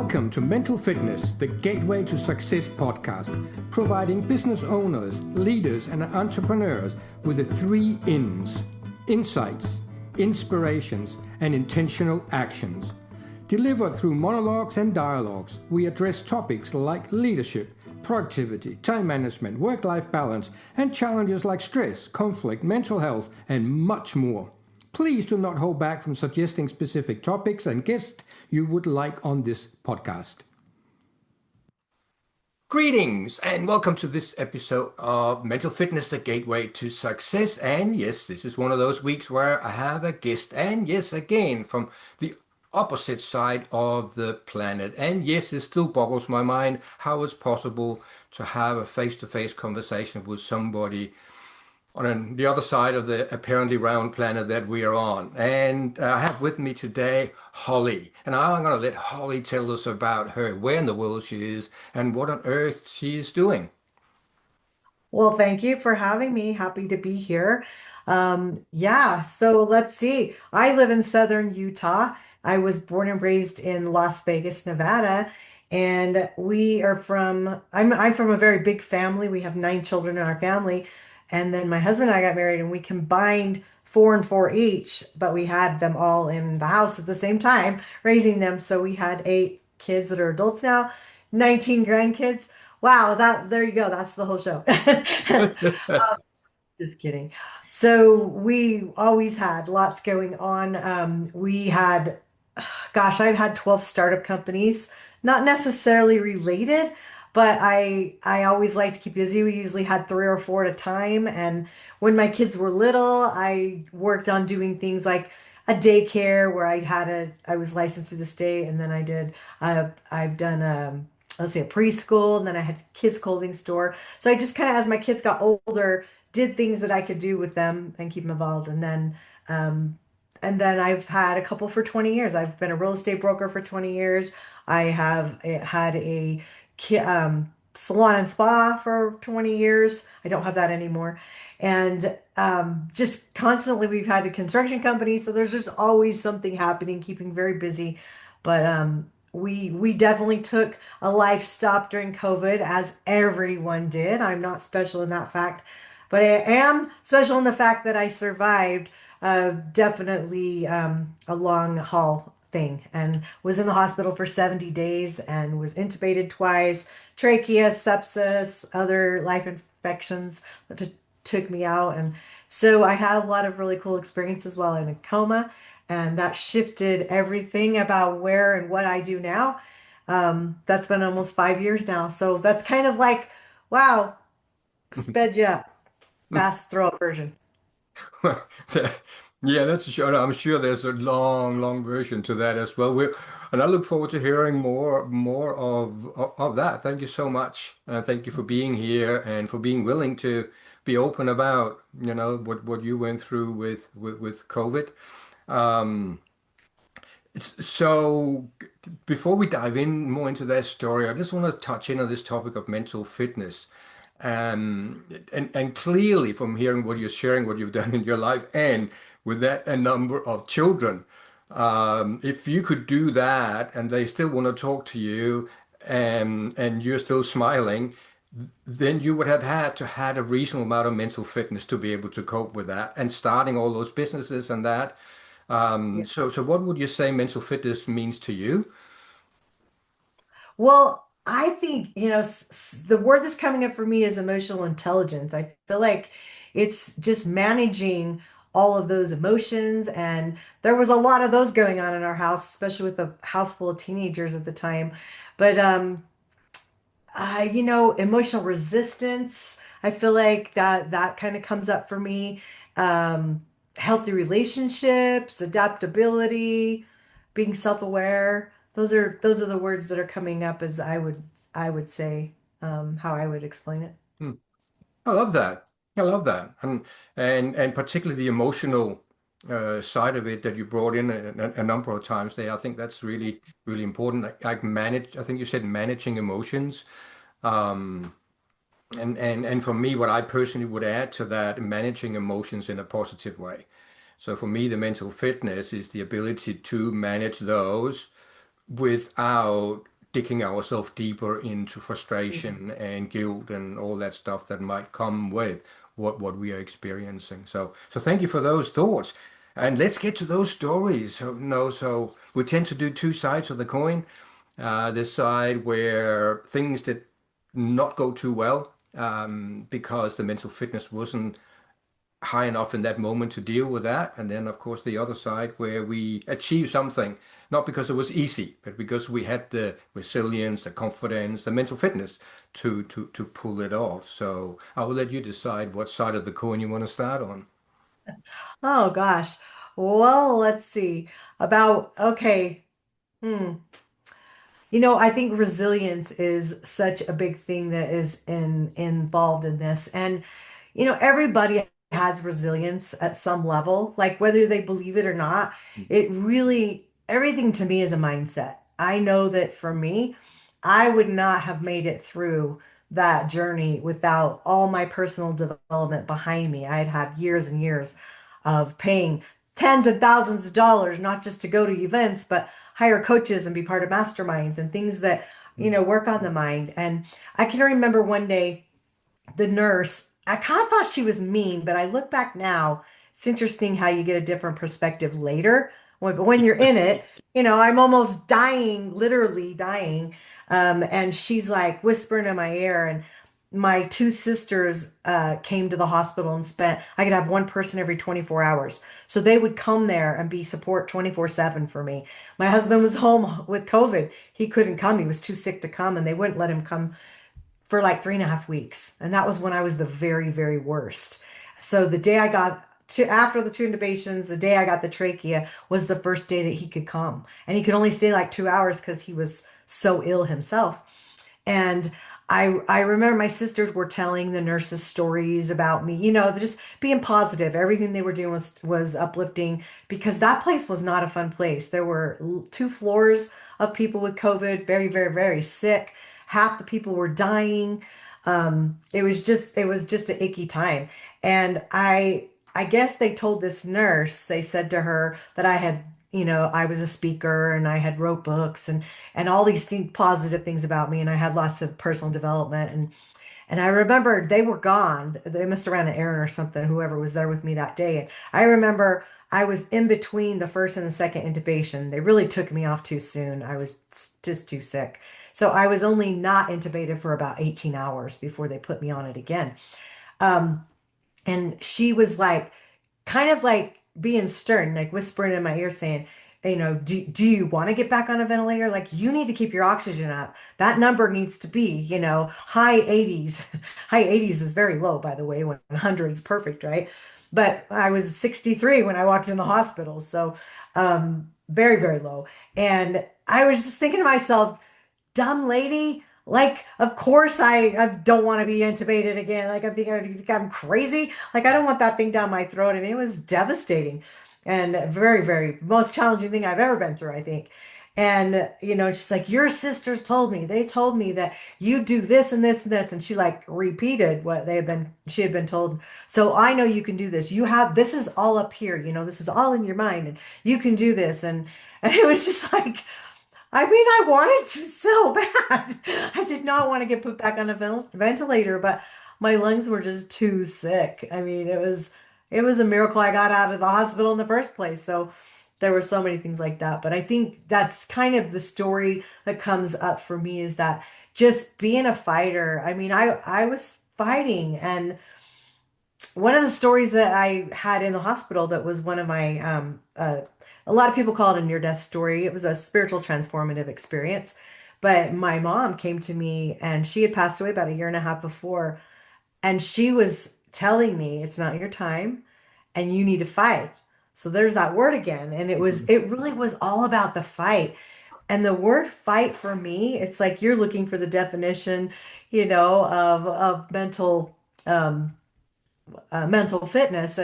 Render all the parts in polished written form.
Welcome to Mental Fitness, the Gateway to Success podcast, providing business owners, leaders, and entrepreneurs with the 3 INs: insights, inspirations, and intentional actions. Delivered through monologues and dialogues, we address topics like leadership, productivity, time management, work-life balance, and challenges like stress, conflict, mental health, and much more. Please do not hold back from suggesting specific topics and guests you would like on this podcast. Greetings and welcome to this episode of Mental Fitness, the Gateway to Success. And yes, this is one of those weeks where I have a guest, and yes, again, from the opposite side of the planet. And yes, it still boggles my mind how it's possible to have a face-to-face conversation with somebody on the other side of the apparently round planet that we are on. And I have with me today Holly. And I'm going to let Holly tell us about her, where in the world she is, and what on earth she's doing. Well, thank you for having me. Happy to be here. So let's see. I live in southern Utah. I was born and raised in Las Vegas, Nevada, and I'm from a very big family. We have 9 children in our family, and then my husband and I got married, and we combined 4 and 4 each, but we had them all in the house at the same time, raising them. So we had 8 kids that are adults now, 19 grandkids. Wow, that there you go. That's the whole show. Just kidding. So we always had lots going on. We had, gosh, I've had 12 startup companies, not necessarily related, but I always like to keep busy. We usually had 3 or 4 at a time. And when my kids were little, I worked on doing things like a daycare where I was licensed through the state, and then I've done let's say a preschool, and then I had kids clothing store. So I just kind of, as my kids got older, did things that I could do with them and keep them involved. Um, and then I've had a couple for 20 years. I've been a real estate broker for 20 years. I have had a salon and spa for 20 years. I don't have that anymore. And just constantly, we've had a construction company. So there's just always something happening, keeping very busy. But we definitely took a life stop during COVID, as everyone did. I'm not special in that fact, but I am special in the fact that I survived definitely a long haul thing, and was in the hospital for 70 days and was intubated twice, trachea, sepsis, other life infections that took me out. And so I had a lot of really cool experiences while in a coma, and that shifted everything about where and what I do now. That's been almost 5 years now. So that's kind of like, wow, sped you up, fast throw up version. Yeah, that's sure. I'm sure there's a long version to that as well. And I look forward to hearing more of that. Thank you so much. Thank you for being here and for being willing to be open about, what you went through with COVID. Um, so before we dive in more into that story, I just want to touch in on this topic of mental fitness. And clearly from hearing what you're sharing, what you've done in your life, and with that, a number of children, if you could do that and they still want to talk to you and you're still smiling, then you would have had to had a reasonable amount of mental fitness to be able to cope with that and starting all those businesses and that. So what would you say mental fitness means to you? Well, I think, the word that's coming up for me is emotional intelligence. I feel like it's just managing all of those emotions. And there was a lot of those going on in our house, especially with a house full of teenagers at the time. But, emotional resistance, I feel like that kind of comes up for me. Healthy relationships, adaptability, being self-aware. Those are the words that are coming up as I would say, how I would explain it. Hmm. I love that. I love that, and particularly the emotional side of it that you brought in a number of times there. I think that's really important. Like manage. I think you said managing emotions. Um, and for me, what I personally would add to that, managing emotions in a positive way. So for me, the mental fitness is the ability to manage those without digging ourselves deeper into frustration and guilt and all that stuff that might come with what we are experiencing. So thank you for those thoughts. And let's get to those stories. So, no, so we tend to do two sides of the coin. This side where things did not go too well because the mental fitness wasn't high enough in that moment to deal with that. And then, of course, the other side where we achieve something, not because it was easy, but because we had the resilience, the confidence, the mental fitness to pull it off. So I will let you decide what side of the coin you want to start on. Oh gosh. Well, let's see. Okay. Hmm. I think resilience is such a big thing that is involved in this. And everybody has resilience at some level, like whether they believe it or not. It really, everything to me is a mindset. I know that for me, I would not have made it through that journey without all my personal development behind me. I had had years and years of paying tens of thousands of dollars, not just to go to events, but hire coaches and be part of masterminds and things that, Mm. work on the mind. And I can remember one day the nurse, I kind of thought she was mean, but I look back now, it's interesting how you get a different perspective later. But when you're in it, I'm almost dying, literally dying. And she's like whispering in my ear. And my two sisters came to the hospital and I could have one person every 24 hours. So they would come there and be support 24/7 for me. My husband was home with COVID. He couldn't come. He was too sick to come, and they wouldn't let him come for like 3.5 weeks. And that was when I was the very, very worst. So the day I got to, after the two intubations, the day I got the trachea was the first day that he could come. And he could only stay like 2 hours because he was so ill himself. And I remember my sisters were telling the nurses stories about me, just being positive. Everything they were doing was uplifting because that place was not a fun place. There were two floors of people with COVID, very, very, very sick. Half the people were dying. It was just an icky time. And I guess they told this nurse, they said to her that I was a speaker and I had wrote books and all these positive things about me, and I had lots of personal development. And I remember they were gone. They must have ran an errand or something, whoever was there with me that day. And I remember I was in between the first and the second intubation. They really took me off too soon. I was just too sick. So I was only not intubated for about 18 hours before they put me on it again. Um, and she was like, kind of like being stern, like whispering in my ear saying, do you want to get back on a ventilator? Like, you need to keep your oxygen up. That number needs to be, high 80s. High 80s is very low, by the way, when 100 is perfect, right? But I was 63 when I walked in the hospital. So, very, very low. And I was just thinking to myself, dumb lady. Like, of course I don't want to be intubated again. Like, I'm thinking, you think I'm crazy? Like, I don't want that thing down my throat. And it was devastating and very, very most challenging thing I've ever been through, I think. And, she's like, your sisters told me, they told me that you do this and this and this. And she like repeated what she had been told. So I know you can do this. This is all up here, this is all in your mind and you can do this. And it was just like, I mean, I wanted to so bad. I did not want to get put back on a ventilator, but my lungs were just too sick. I mean, it was a miracle I got out of the hospital in the first place. So there were so many things like that. But I think that's kind of the story that comes up for me is that just being a fighter. I mean, I was fighting, and one of the stories that I had in the hospital that was one of my a lot of people call it a near-death story. It was a spiritual transformative experience. But my mom came to me and she had passed away about a year and a half before, and she was telling me it's not your time and you need to fight. So there's that word again. And it really was all about the fight. And the word fight for me, it's like you're looking for the definition, of mental fitness.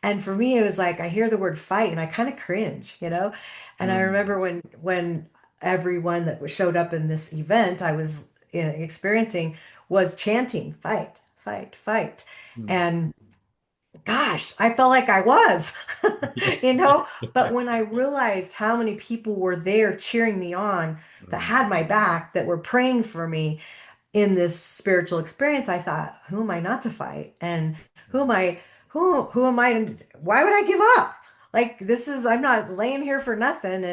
And for me it was like I hear the word fight and I kind of cringe. And I Mm. remember when everyone that showed up in this event I was experiencing was chanting fight, fight, fight. Mm. And gosh, I felt like I was, you know? But Yeah. when I realized how many people were there cheering me on, that had my back, that were praying for me in this spiritual experience, I thought, who am I not to fight? And who am I, who am I, why would I give up? Like this is, I'm not laying here for nothing.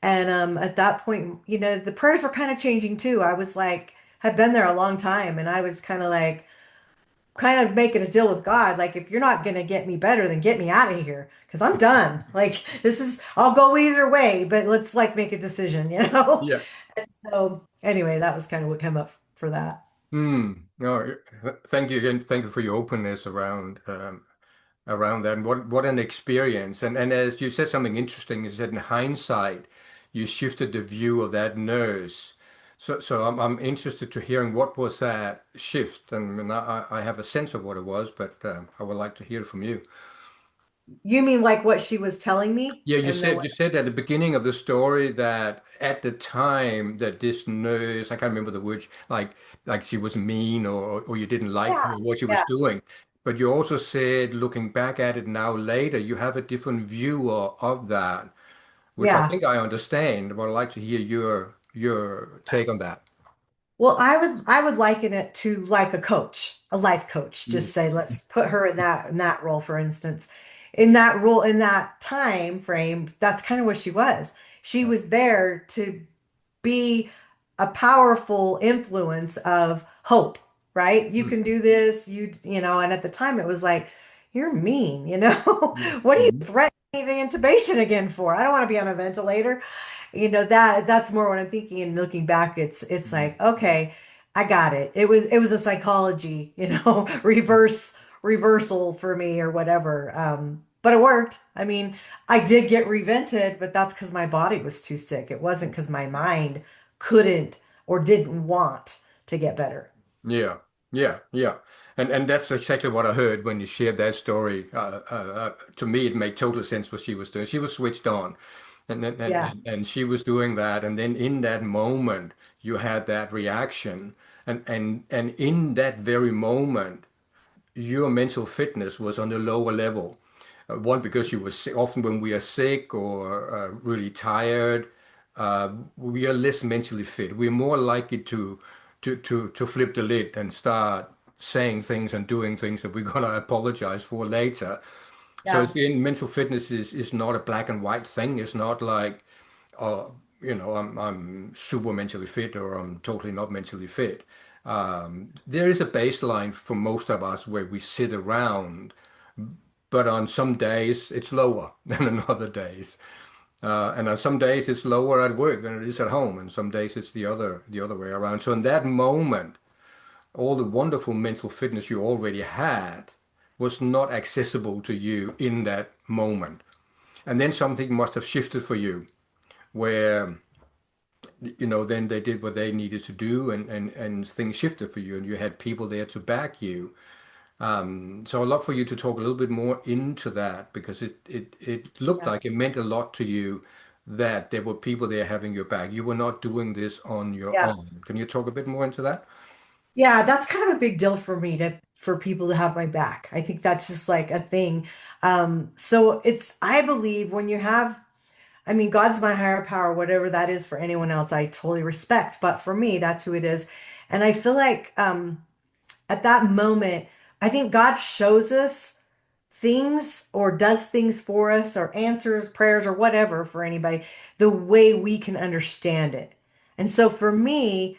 And at that point, the prayers were kind of changing too. I was like, had been there a long time and I was kind of like, kind of making a deal with God. Like, if you're not going to get me better, then get me out of here because I'm done. Like, I'll go either way, but let's like make a decision, you know? Yeah. And so, anyway, that was kind of what came up for that. No, thank you again. Thank you for your openness around that. And what an experience. And as you said something interesting, is that in hindsight, you shifted the view of that nurse. So I'm interested to hearing what was that shift. And I have a sense of what it was, but I would like to hear from you. You mean like what she was telling me? Yeah, And then what? you said at the beginning of the story that at the time that this nurse, I can't remember the words, like she was mean or you didn't like her Yeah, what she was yeah, doing. But you also said, looking back at it now later, you have a different view of that, which I yeah. think I understand, but I'd like to hear your take on that. Well, I would liken it to like a coach, a life coach. Mm. Just say, let's put her in that role, for instance. In that role, in that time frame, that's kind of what she was. She Yeah. was there to be a powerful influence of hope, right? You Mm. can do this, and at the time it was like, you're mean, you know? Mm. What are you Mm. threatening me the intubation again for? I don't want to be on a ventilator. That's more what I'm thinking and looking back, it's Mm. like, okay, I got it. It was a psychology, reversal for me or whatever. But it worked. I mean, I did get revented, but that's because my body was too sick. It wasn't because my mind couldn't or didn't want to get better. Yeah, yeah. And that's exactly what I heard when you shared that story. To me, it made total sense what she was doing. She was switched on, Yeah, and she was doing that. And then in that moment, you had that reaction, and in that very moment, your mental fitness was on a lower level. One, because you were sick. Often when we are sick or really tired, we are less mentally fit. We're more likely to flip the lid and start saying things and doing things that we're gonna apologize for later. So yeah, it's in mental fitness is not a black and white thing. It's not like, oh, I'm super mentally fit or I'm totally not mentally fit. There is a baseline for most of us where we sit around, but on some days it's lower than on other days. And on some days it's lower at work than it is at home, and some days it's the other way around. So in that moment, all the wonderful mental fitness you already had was not accessible to you in that moment. And then something must have shifted for you, where then they did what they needed to do, and things shifted for you, and you had people there to back you. So I'd love for you to talk a little bit more into that because it looked yeah, like it meant a lot to you that there were people there having your back. You were not doing this on your yeah. own. Can you talk a bit more into that? Yeah, that's kind of a big deal for me for people to have my back. I think that's just like a thing. So I believe when you have, I mean, God's my higher power, whatever that is for anyone else, I totally respect. But for me, that's who it is. And I feel like at that moment, I think God shows us things or does things for us or answers prayers or whatever for anybody the way we can understand it. And so for me,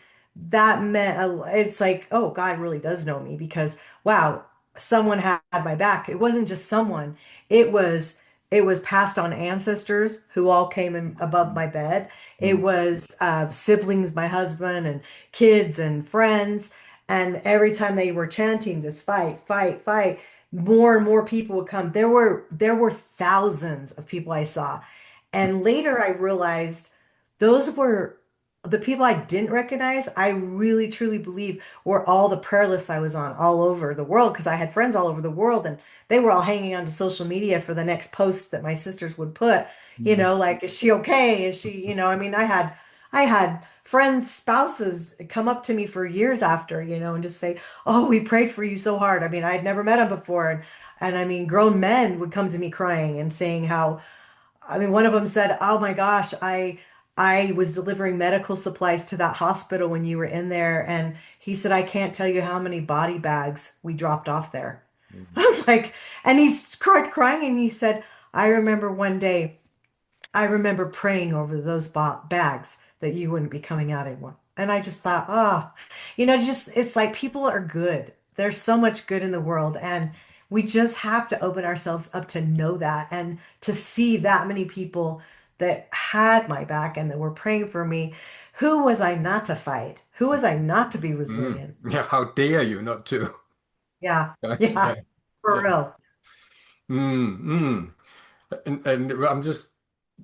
that meant it's like, oh, God really does know me because wow, someone had my back. It wasn't just someone. It was it was passed on ancestors who all came in above my bed. It Mm. was siblings, my husband, and kids and friends. And every time they were chanting this fight, fight, fight, more and more people would come. There were thousands of people I saw. And later I realized those were the people I didn't recognize. I really truly believe were all the prayer lists I was on all over the world because I had friends all over the world and they were all hanging on to social media for the next post that my sisters would put, Mm. like, is she okay? Is she, I mean, I had friends, spouses come up to me for years after, and just say, "Oh, we prayed for you so hard." I mean, I had never met him before, and I mean, grown men would come to me crying and saying how, I mean, one of them said, "Oh my gosh, I was delivering medical supplies to that hospital when you were in there," and he said, "I can't tell you how many body bags we dropped off there." I Mhm. was like, and he started crying and he said, "I remember one day." I remember praying over those bags that you wouldn't be coming out anymore. And I just thought, just it's like people are good. There's so much good in the world, and we just have to open ourselves up to know that and to see that many people that had my back and that were praying for me. Who was I not to fight? Who was I not to be resilient? Yeah, how dare you not to? Yeah, Yeah, yeah, for yeah. real. Mm. And I'm just,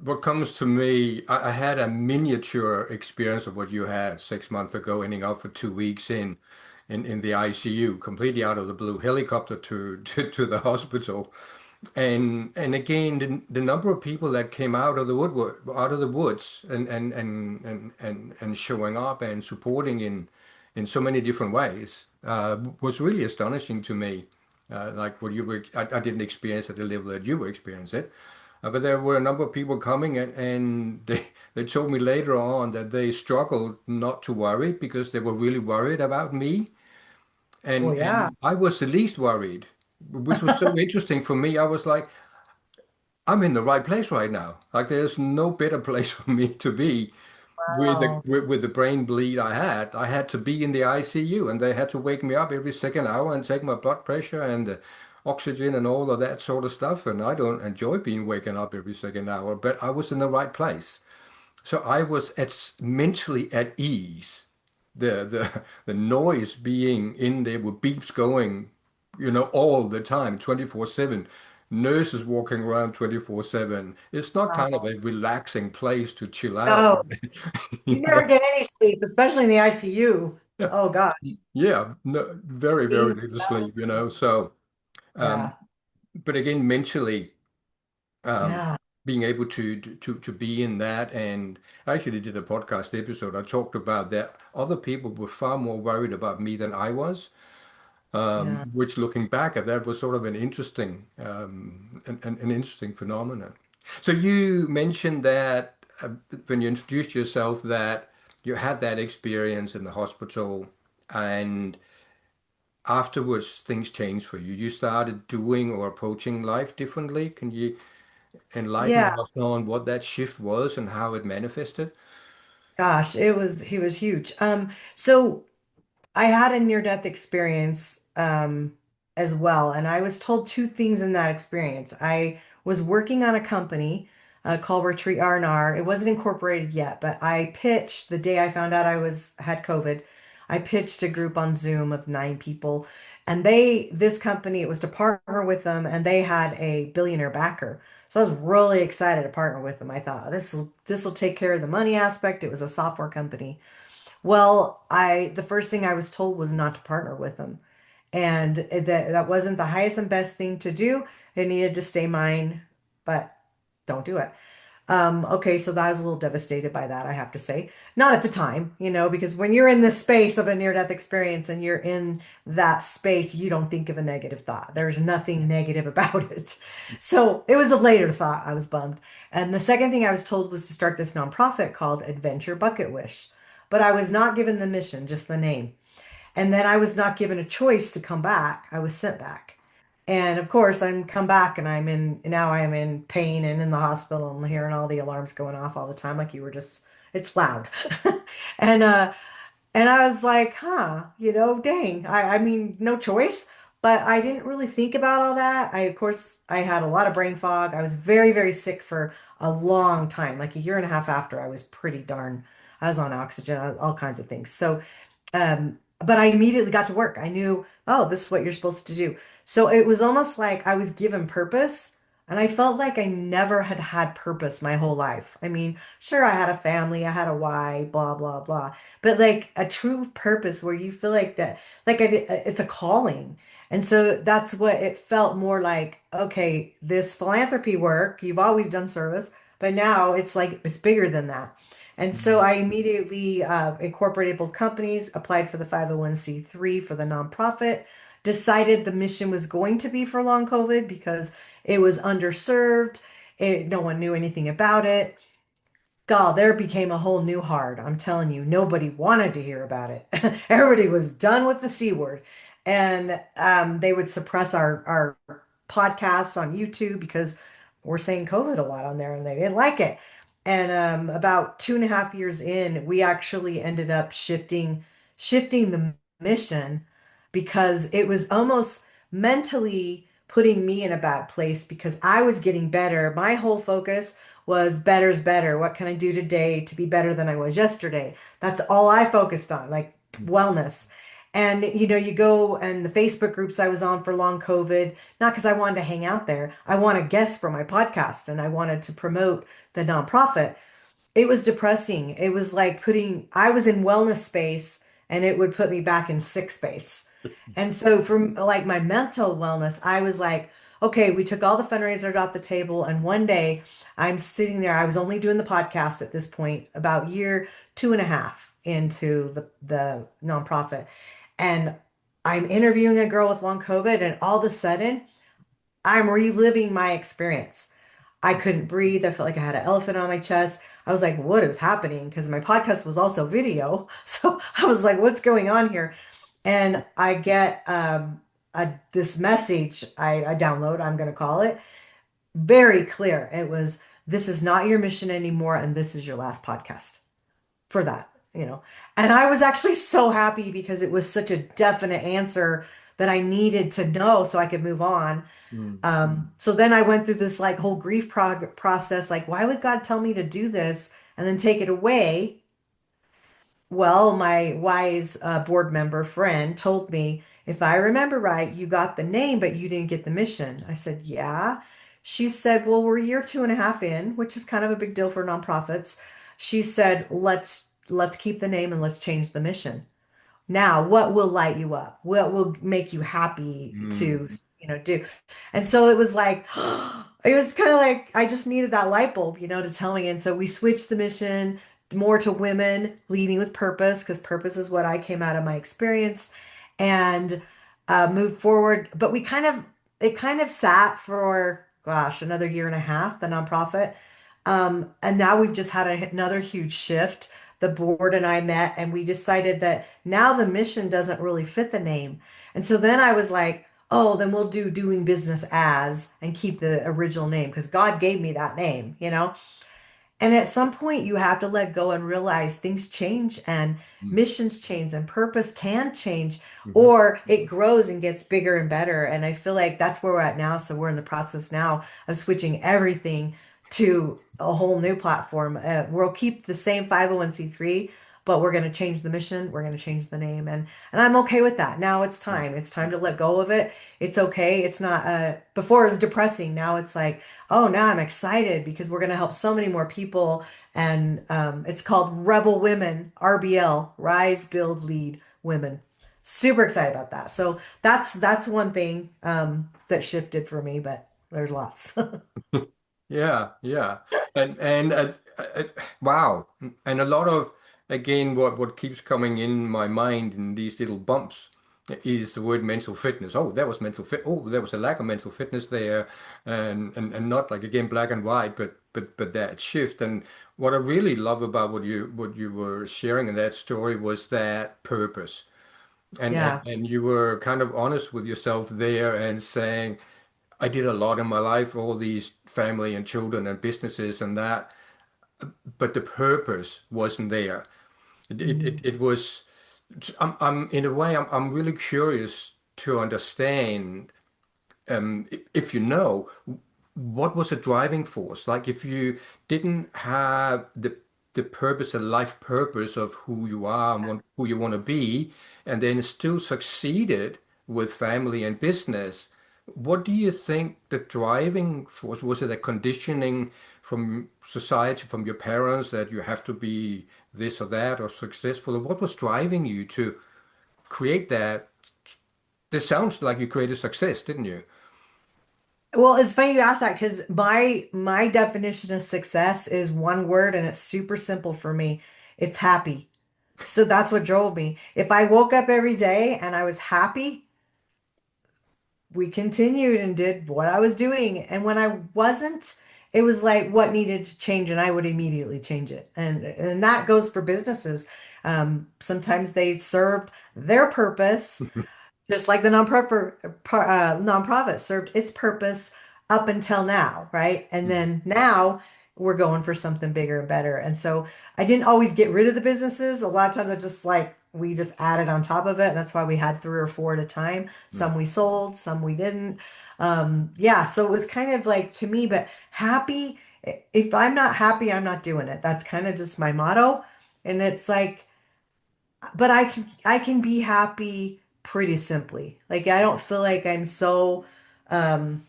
what comes to me, I had a miniature experience of what you had 6 months ago, ending up for 2 weeks in the ICU, completely out of the blue, helicopter to the hospital. And again, the number of people that came out of the woods and showing up and supporting in so many different ways was really astonishing to me. Like what you were, I didn't experience at the level that you were experiencing it, but there were a number of people coming and they told me later on that they struggled not to worry because they were really worried about me, Oh yeah. and I was the least worried, which was so interesting for me. I was like, I'm in the right place right now. Like there's no better place for me to be Wow. with the brain bleed I had. I had to be in the ICU and they had to wake me up every second hour and take my blood pressure and oxygen and all of that sort of stuff. And I don't enjoy being waken up every second hour, but I was in the right place. So I was mentally at ease. The noise being in there with beeps going, all the time, 24/7. Nurses walking around 24/7. It's not kind of Wow. a relaxing place to chill out. No, You you know? never get any sleep, especially in the ICU. Yeah. Oh gosh. Yeah, no, very, very Beans little without a sleep. sleep. So, um, Yeah. but again, mentally, um, Yeah. being able to be in that, and I actually did a podcast episode. I talked about that other people were far more worried about me than I was, Yeah. which looking back at that was sort of an interesting phenomenon. So you mentioned that when you introduced yourself that you had that experience in the hospital and afterwards things changed for you. You started doing or approaching life differently. Can you enlighten Yeah. us on what that shift was and how it manifested? Gosh, he was huge. So I had a near-death experience as well, and I was told two things in that experience. I was working on a company called Retreat R&R. It wasn't incorporated yet, but I pitched the day I found out I was had COVID. I pitched a group on Zoom of 9 people, and this company, it was to partner with them, and they had a billionaire backer. So I was really excited to partner with them. I thought this will take care of the money aspect. It was a software company. Well, the first thing I was told was not to partner with them. And that wasn't the highest and best thing to do. It needed to stay mine, but don't do it. Okay, so I was a little devastated by that, I have to say. Not at the time, because when you're in the space of a near-death experience and you're in that space, you don't think of a negative thought. There's nothing negative about it. So it was a later thought. I was bummed. And the second thing I was told was to start this nonprofit called Adventure Bucket Wish. But I was not given the mission, just the name. And then I was not given a choice to come back. I was sent back. And of course, I'm come back and now I'm in pain and in the hospital and hearing all the alarms going off all the time. Like you were just, it's loud. And, and I was like, dang, I mean, no choice. But I didn't really think about all that. Of course, I had a lot of brain fog. I was very, very sick for a long time, like a year and a half after I was pretty darn, I was on oxygen, all kinds of things. So, but I immediately got to work. I knew, oh, this is what you're supposed to do. So it was almost like I was given purpose, and I felt like I never had had purpose my whole life. I mean, sure, I had a family, I had a why, blah, blah, blah, but like a true purpose where you feel like that, like it's a calling. And so that's what it felt more like. Okay, this philanthropy work, you've always done service, but now it's like it's bigger than that. And so Mm. I immediately incorporated both companies, applied for the 501(c)(3 for the nonprofit, decided the mission was going to be for long COVID because it was underserved. No one knew anything about it. God, there became a whole new hard. I'm telling you, nobody wanted to hear about it. Everybody was done with the C word. And they would suppress our podcasts on YouTube because we're saying COVID a lot on there and they didn't like it. And about 2.5 years in, we actually ended up shifting the mission because it was almost mentally putting me in a bad place because I was getting better. My whole focus was better's better. What can I do today to be better than I was yesterday? That's all I focused on, like wellness. And you go and the Facebook groups I was on for long COVID, not because I wanted to hang out there. I want to guest for my podcast and I wanted to promote the nonprofit. It was depressing. It was like I was in wellness space and it would put me back in sick space. And so from like my mental wellness, I was like, okay, we took all the fundraisers off the table. And one day I'm sitting there, I was only doing the podcast at this point, about year 2.5 into the nonprofit. And I'm interviewing a girl with long COVID, and all of a sudden I'm reliving my experience. I couldn't breathe. I felt like I had an elephant on my chest. I was like, what is happening? Because my podcast was also video. So I was like, what's going on here? And I get this message I download, I'm going to call it, very clear. It was, this is not your mission anymore. And this is your last podcast for that. And I was actually so happy because it was such a definite answer that I needed to know so I could move on. Mm. So then I went through this like whole process, like, why would God tell me to do this and then take it away? Well, my wise board member friend told me, if I remember right, you got the name, but you didn't get the mission. I said, yeah. She said, well, we're year 2.5 in, which is kind of a big deal for nonprofits. She said, let's keep the name and let's change the mission. Now, what will light you up? What will make you happy to, Mm. do? And so it was like, it was kind of like I just needed that light bulb, to tell me. And so we switched the mission more to women leading with purpose, because purpose is what I came out of my experience, and moved forward. But it kind of sat for, gosh, another year and a half, the nonprofit. And now we've just had another huge shift. The board and I met and we decided that now the mission doesn't really fit the name. And so then I was like, oh, then we'll do doing business as and keep the original name because God gave me that name. And at some point, you have to let go and realize things change and Mm. missions change and purpose can change, Mhm. or it grows and gets bigger and better. And I feel like that's where we're at now. So we're in the process now of switching everything to a whole new platform. We'll keep the same 501(c)(3, but we're going to change the mission. We're going to change the name. And I'm okay with that. Now it's Mm. time. It's time to let go of it. It's okay. It's not, before it was depressing. Now it's like, oh, now I'm excited because we're going to help so many more people. And it's called Rebel Women, RBL, Rise, Build, Lead Women. Super excited about that. So that's one thing that shifted for me, but there's lots. Yeah, yeah, and wow, and a lot of again, what keeps coming in my mind in these little bumps is the word mental fitness. Oh, that was mental fit. Oh, there was a lack of mental fitness there, and not like again black and white, but that shift. And what I really love about what you were sharing in that story was that purpose, and Yeah. and you were kind of honest with yourself there and saying. I did a lot in my life, all these family and children and businesses and that, but the purpose wasn't there. It was, I'm in a way, I'm really curious to understand, if you know, what was the driving force? Like if you didn't have the purpose, the life purpose of who you are and who you want to be, and then still succeeded with family and business, what do you think the driving force was? It a conditioning from society, from your parents that you have to be this or that or successful? Or what was driving you to create that? This sounds like you created success, didn't you? Well, it's funny you ask that because my definition of success is one word and it's super simple for me. It's happy. So that's what drove me. If I woke up every day and I was happy, we continued and did what I was doing. And when I wasn't, it was like what needed to change, and I would immediately change it. And that goes for businesses. Sometimes they served their purpose just like the nonprofit served its purpose up until now, right? And Mm, then now we're going for something bigger and better. And so I didn't always get rid of the businesses. A lot of times I just like we just added on top of it. And that's why we had three or four at a time. mm, Some we sold, some we didn't. Yeah, so it was kind of like to me, but happy. If I'm not happy, I'm not doing it. That's kind of just my motto. And it's like but I can be happy pretty simply. Like I don't feel like I'm so um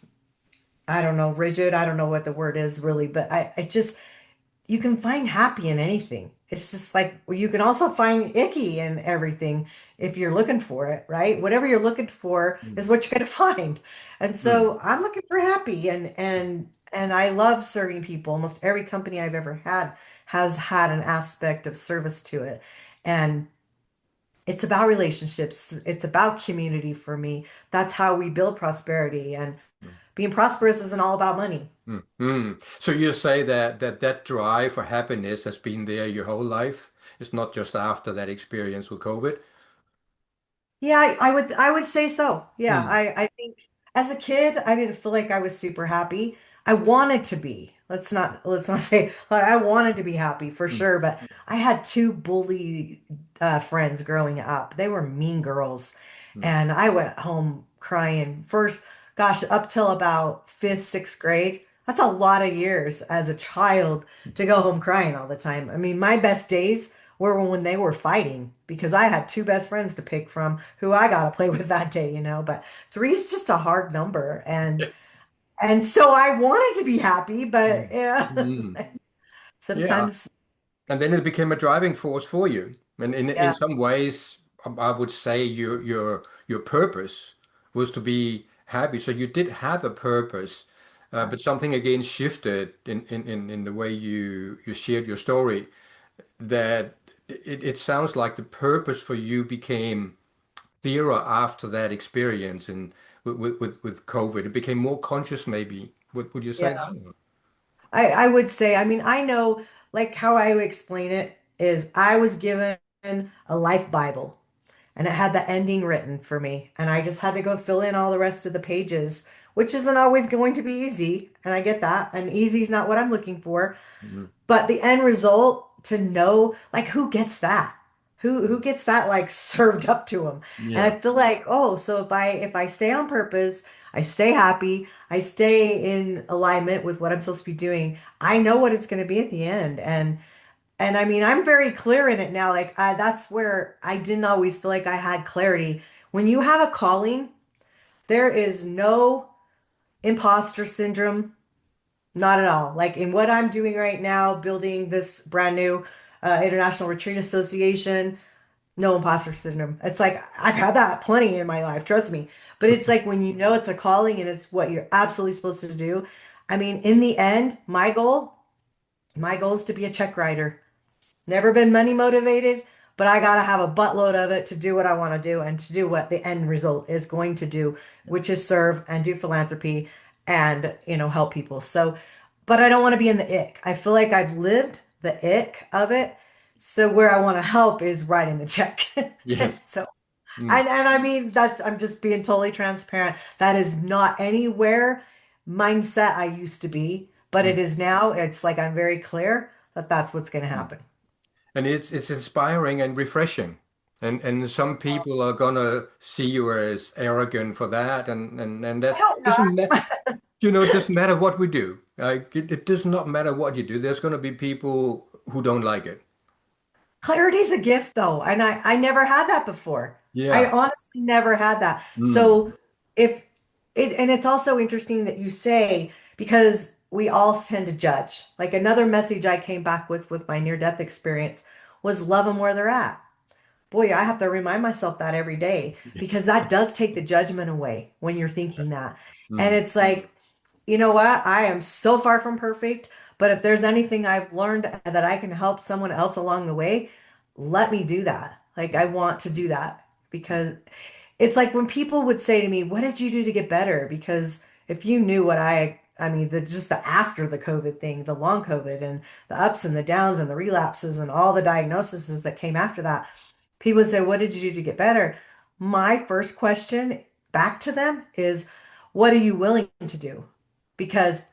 I don't know, rigid. I don't know what the word is really, but I just you can find happy in anything. It's just like well, you can also find icky in everything if you're looking for it, right? Whatever you're looking for mm, is what you're going to find. And mm, so I'm looking for happy and I love serving people. Almost every company I've ever had has had an aspect of service to it. And it's about relationships. It's about community for me. That's how we build prosperity. And mm, being prosperous isn't all about money. mm, mm. So you say that drive for happiness has been there your whole life. It's not just after that experience with COVID. Yeah, I would say so. Yeah, Mm, I think as a kid, I didn't feel like I was super happy. I wanted to be. Let's not say like, I wanted to be happy for mm, sure, but I had two bully friends growing up. They were mean girls, mm, and I went home crying. First, gosh, up till about fifth, sixth grade. That's a lot of years as a child to go home crying all the time. I mean, my best days were when they were fighting because I had two best friends to pick from who I got to play with that day, but three is just a hard number and so I wanted to be happy, but mm, yeah, mm. Yeah. sometimes And then it became a driving force for you. And in yeah, some ways, I would say your purpose was to be happy. So you did have a purpose, but something again shifted in the way you shared your story. That it sounds like the purpose for you became clearer after that experience and with COVID. It became more conscious, maybe. Would you say yeah. that? I would say, I mean, I know like how I would explain it is I was given a life Bible and it had the ending written for me. And I just had to go fill in all the rest of the pages, which isn't always going to be easy. And I get that. And easy is not what I'm looking for. Mhm. But the end result to know, like, who gets that? Who gets that like served up to them? And Yeah. I feel like, oh, so if I stay on purpose, I stay happy, I stay in alignment with what I'm supposed to be doing, I know what it's going to be at the end. And I mean, I'm very clear in it now. Like, that's where I didn't always feel like I had clarity. When you have a calling, there is no imposter syndrome, not at all. Like in what I'm doing right now, building this brand new International Retreat Association, no imposter syndrome. It's like I've had that plenty in my life, trust me. But it's like when you know it's a calling and it's what you're absolutely supposed to do. I mean, in the end, my goal is to be a check writer. Never been money motivated, but I got to have a buttload of it to do what I want to do and to do what the end result is going to do, which is serve and do philanthropy and, help people. So, but I don't want to be in the ick. I feel like I've lived the ick of it. So where I want to help is writing the check. And Yes. so, Mm, and I mean, I'm just being totally transparent. That is not anywhere mindset I used to be, but mm, it is now. It's like I'm very clear that that's what's going to mm. happen. And it's inspiring and refreshing. And some people are gonna see you as arrogant for that, and I that's hope doesn't not. matter. It doesn't matter what we do. Like it does not matter what you do. There's gonna be people who don't like it. Clarity's a gift though, and I never had that before. I Yeah. honestly never had that. Mm, So if and it's also interesting that you say because we all tend to judge. Like another message I came back with my near-death experience was love them where they're at. Boy, I have to remind myself that every day because yes. that does take the judgment away when you're thinking that. And Mm, it's like you know what? I am so far from perfect, but if there's anything I've learned that I can help someone else along the way, let me do that. Like I want to do that because it's like when people would say to me, "What did you do to get better?" Because if you knew what I mean, the just the after the COVID thing, the long COVID and the ups and the downs and the relapses and all the diagnoses that came after that, people say, "What did you do to get better?" My first question back to them is, "What are you willing to do?" Because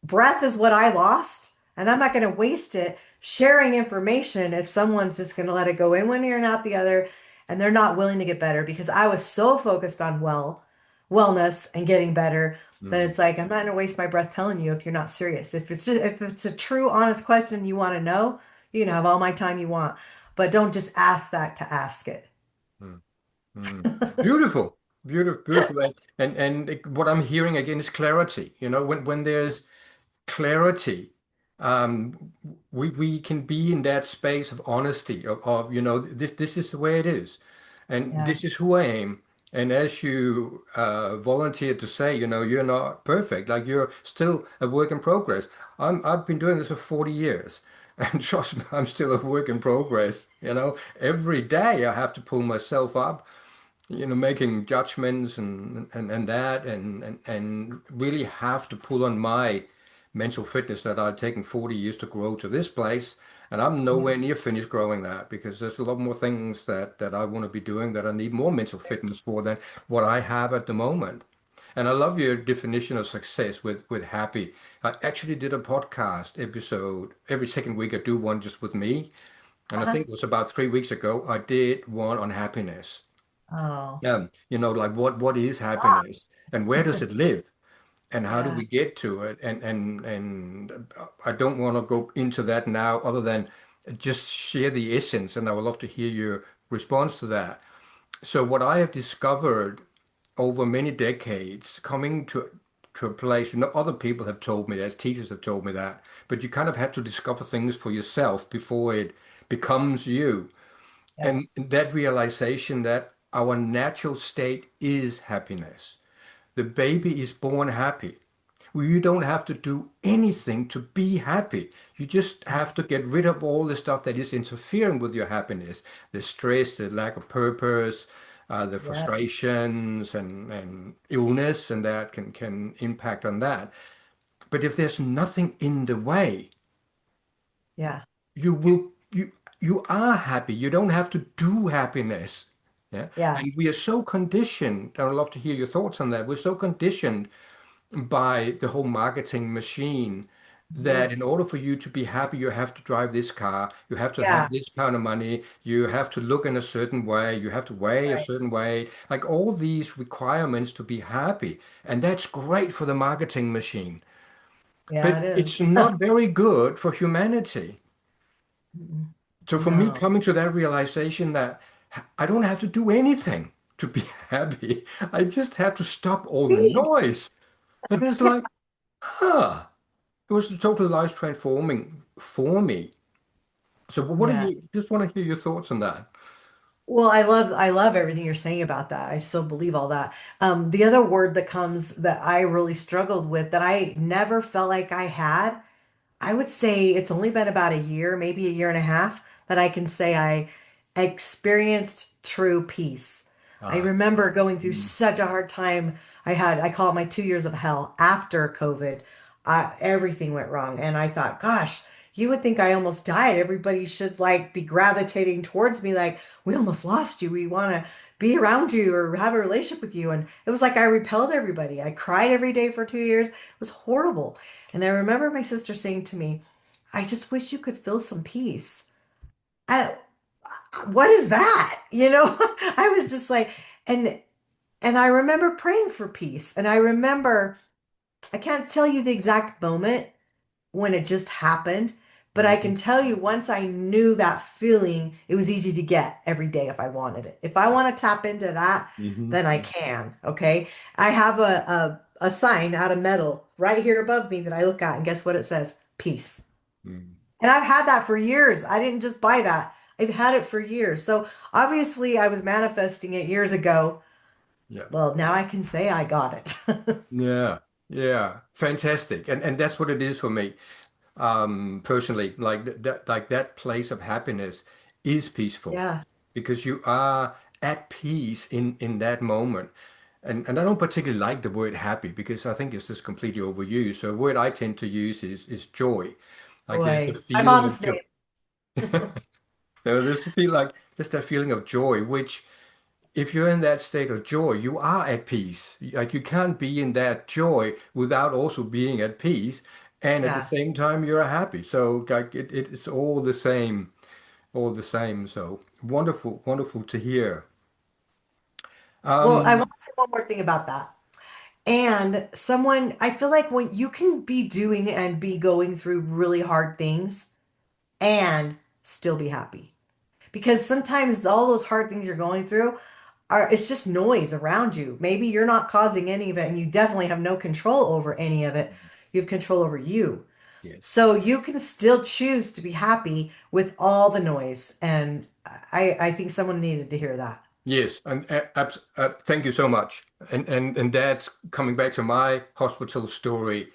breath is what I lost, and I'm not going to waste it sharing information if someone's just going to let it go in one ear and out the other, and they're not willing to get better because I was so focused on wellness and getting better that Mm, it's like I'm not going to waste my breath telling you if you're not serious. If it's a true, honest question you want to know, you can have all my time you want, but don't just ask that to ask it. mm, mm. Beautiful, beautiful, beautiful. What I'm hearing again is clarity. You know, when there's clarity, we can be in that space of honesty of this is the way it is, and Yeah, this is who I am. And as you volunteered to say, you're not perfect, like you're still a work in progress. I've been doing this for 40 years, and trust me, I'm still a work in progress. Every day I have to pull myself up, making judgments and that and really have to pull on my mental fitness that I've taken 40 years to grow to this place. And I'm yeah, nowhere near finished growing that because there's a lot more things that I want to be doing that I need more mental fitness for than what I have at the moment. And I love your definition of success with happy. I actually did a podcast episode every second week. I do one just with me. And I uh-huh. think it was about 3 weeks ago. I did one on happiness. Oh, Like what is happiness and where does it live and how do yeah, we get to it? And I don't want to go into that now, other than just share the essence, and I would love to hear your response to that. So what I have discovered over many decades, coming to a place, other people have told me, as teachers have told me that, but you kind of have to discover things for yourself before it becomes you. yeah, And that realization that our natural state is happiness. The baby is born happy. Well, you don't have to do anything to be happy. You just have to get rid of all the stuff that is interfering with your happiness, the stress, the lack of purpose, the yeah, frustrations and illness, and that can impact on that. But if there's nothing in the way, yeah, you will you are happy. You don't have to do happiness. Yeah. yeah, And we are so conditioned, and I'd love to hear your thoughts on that. We're so conditioned by the whole marketing machine mhm, that in order for you to be happy, you have to drive this car, you have to yeah, have this kind of money, you have to look in a certain way, you have to weigh a right. certain way, like all these requirements to be happy. And that's great for the marketing machine. Yeah, But it it's is. not very good for humanity. Mm-mm. So for me, No. coming to that realization that I don't have to do anything to be happy, I just have to stop all the Me. noise. And it's like, huh, it was totally life transforming for me. So what are Yeah. you, just want to hear your thoughts on that? Well, I love everything you're saying about that. I so believe all that. The other word that comes that I really struggled with that I never felt like I had, I would say it's only been about a year, maybe a year and a half, that I can say I experienced true peace. I Ah, remember going through mm, such a hard time. I call it my 2 years of hell after COVID. Everything went wrong. And I thought, gosh, you would think I almost died. Everybody should like be gravitating towards me, like, we almost lost you. We want to be around you or have a relationship with you. And it was like I repelled everybody. I cried every day for 2 years. It was horrible. And I remember my sister saying to me, I just wish you could feel some peace. I, what is that? I was just like, and and I remember praying for peace. And I remember, I can't tell you the exact moment when it just happened, but I can mhm, tell you once I knew that feeling, it was easy to get every day if I wanted it. If I want to tap into that, mhm, then I can. Okay. I have a sign out of metal right here above me that I look at, and guess what it says? Peace. mm, And I've had that for years. I didn't just buy that. I've had it for years. So obviously I was manifesting it years ago. yeah, Well, now I can say I got it. yeah. Yeah, fantastic. And that's what it is for me. Personally, like that place of happiness is peaceful Yeah. because you are at peace in that moment. And I don't particularly like the word happy because I think it's just completely overused. So a word I tend to use is joy. Like there's a Boy, my feeling of mom's joy. name. There's a feel like just that feeling of joy, which if you're in that state of joy, you are at peace. Like you can't be in that joy without also being at peace. And at the Yeah. same time, you're happy. So like it's all the same, all the same. So wonderful, wonderful to hear. Well, I Um, want to say one more thing about that. And someone, I feel like when you can be doing and be going through really hard things and still be happy. Because sometimes all those hard things you're going through are, it's just noise around you. Maybe you're not causing any of it and you definitely have no control over any of it. You have control over you. yes. So you can still choose to be happy with all the noise. And I think someone needed to hear that. Yes, and thank you so much. And that's coming back to my hospital story.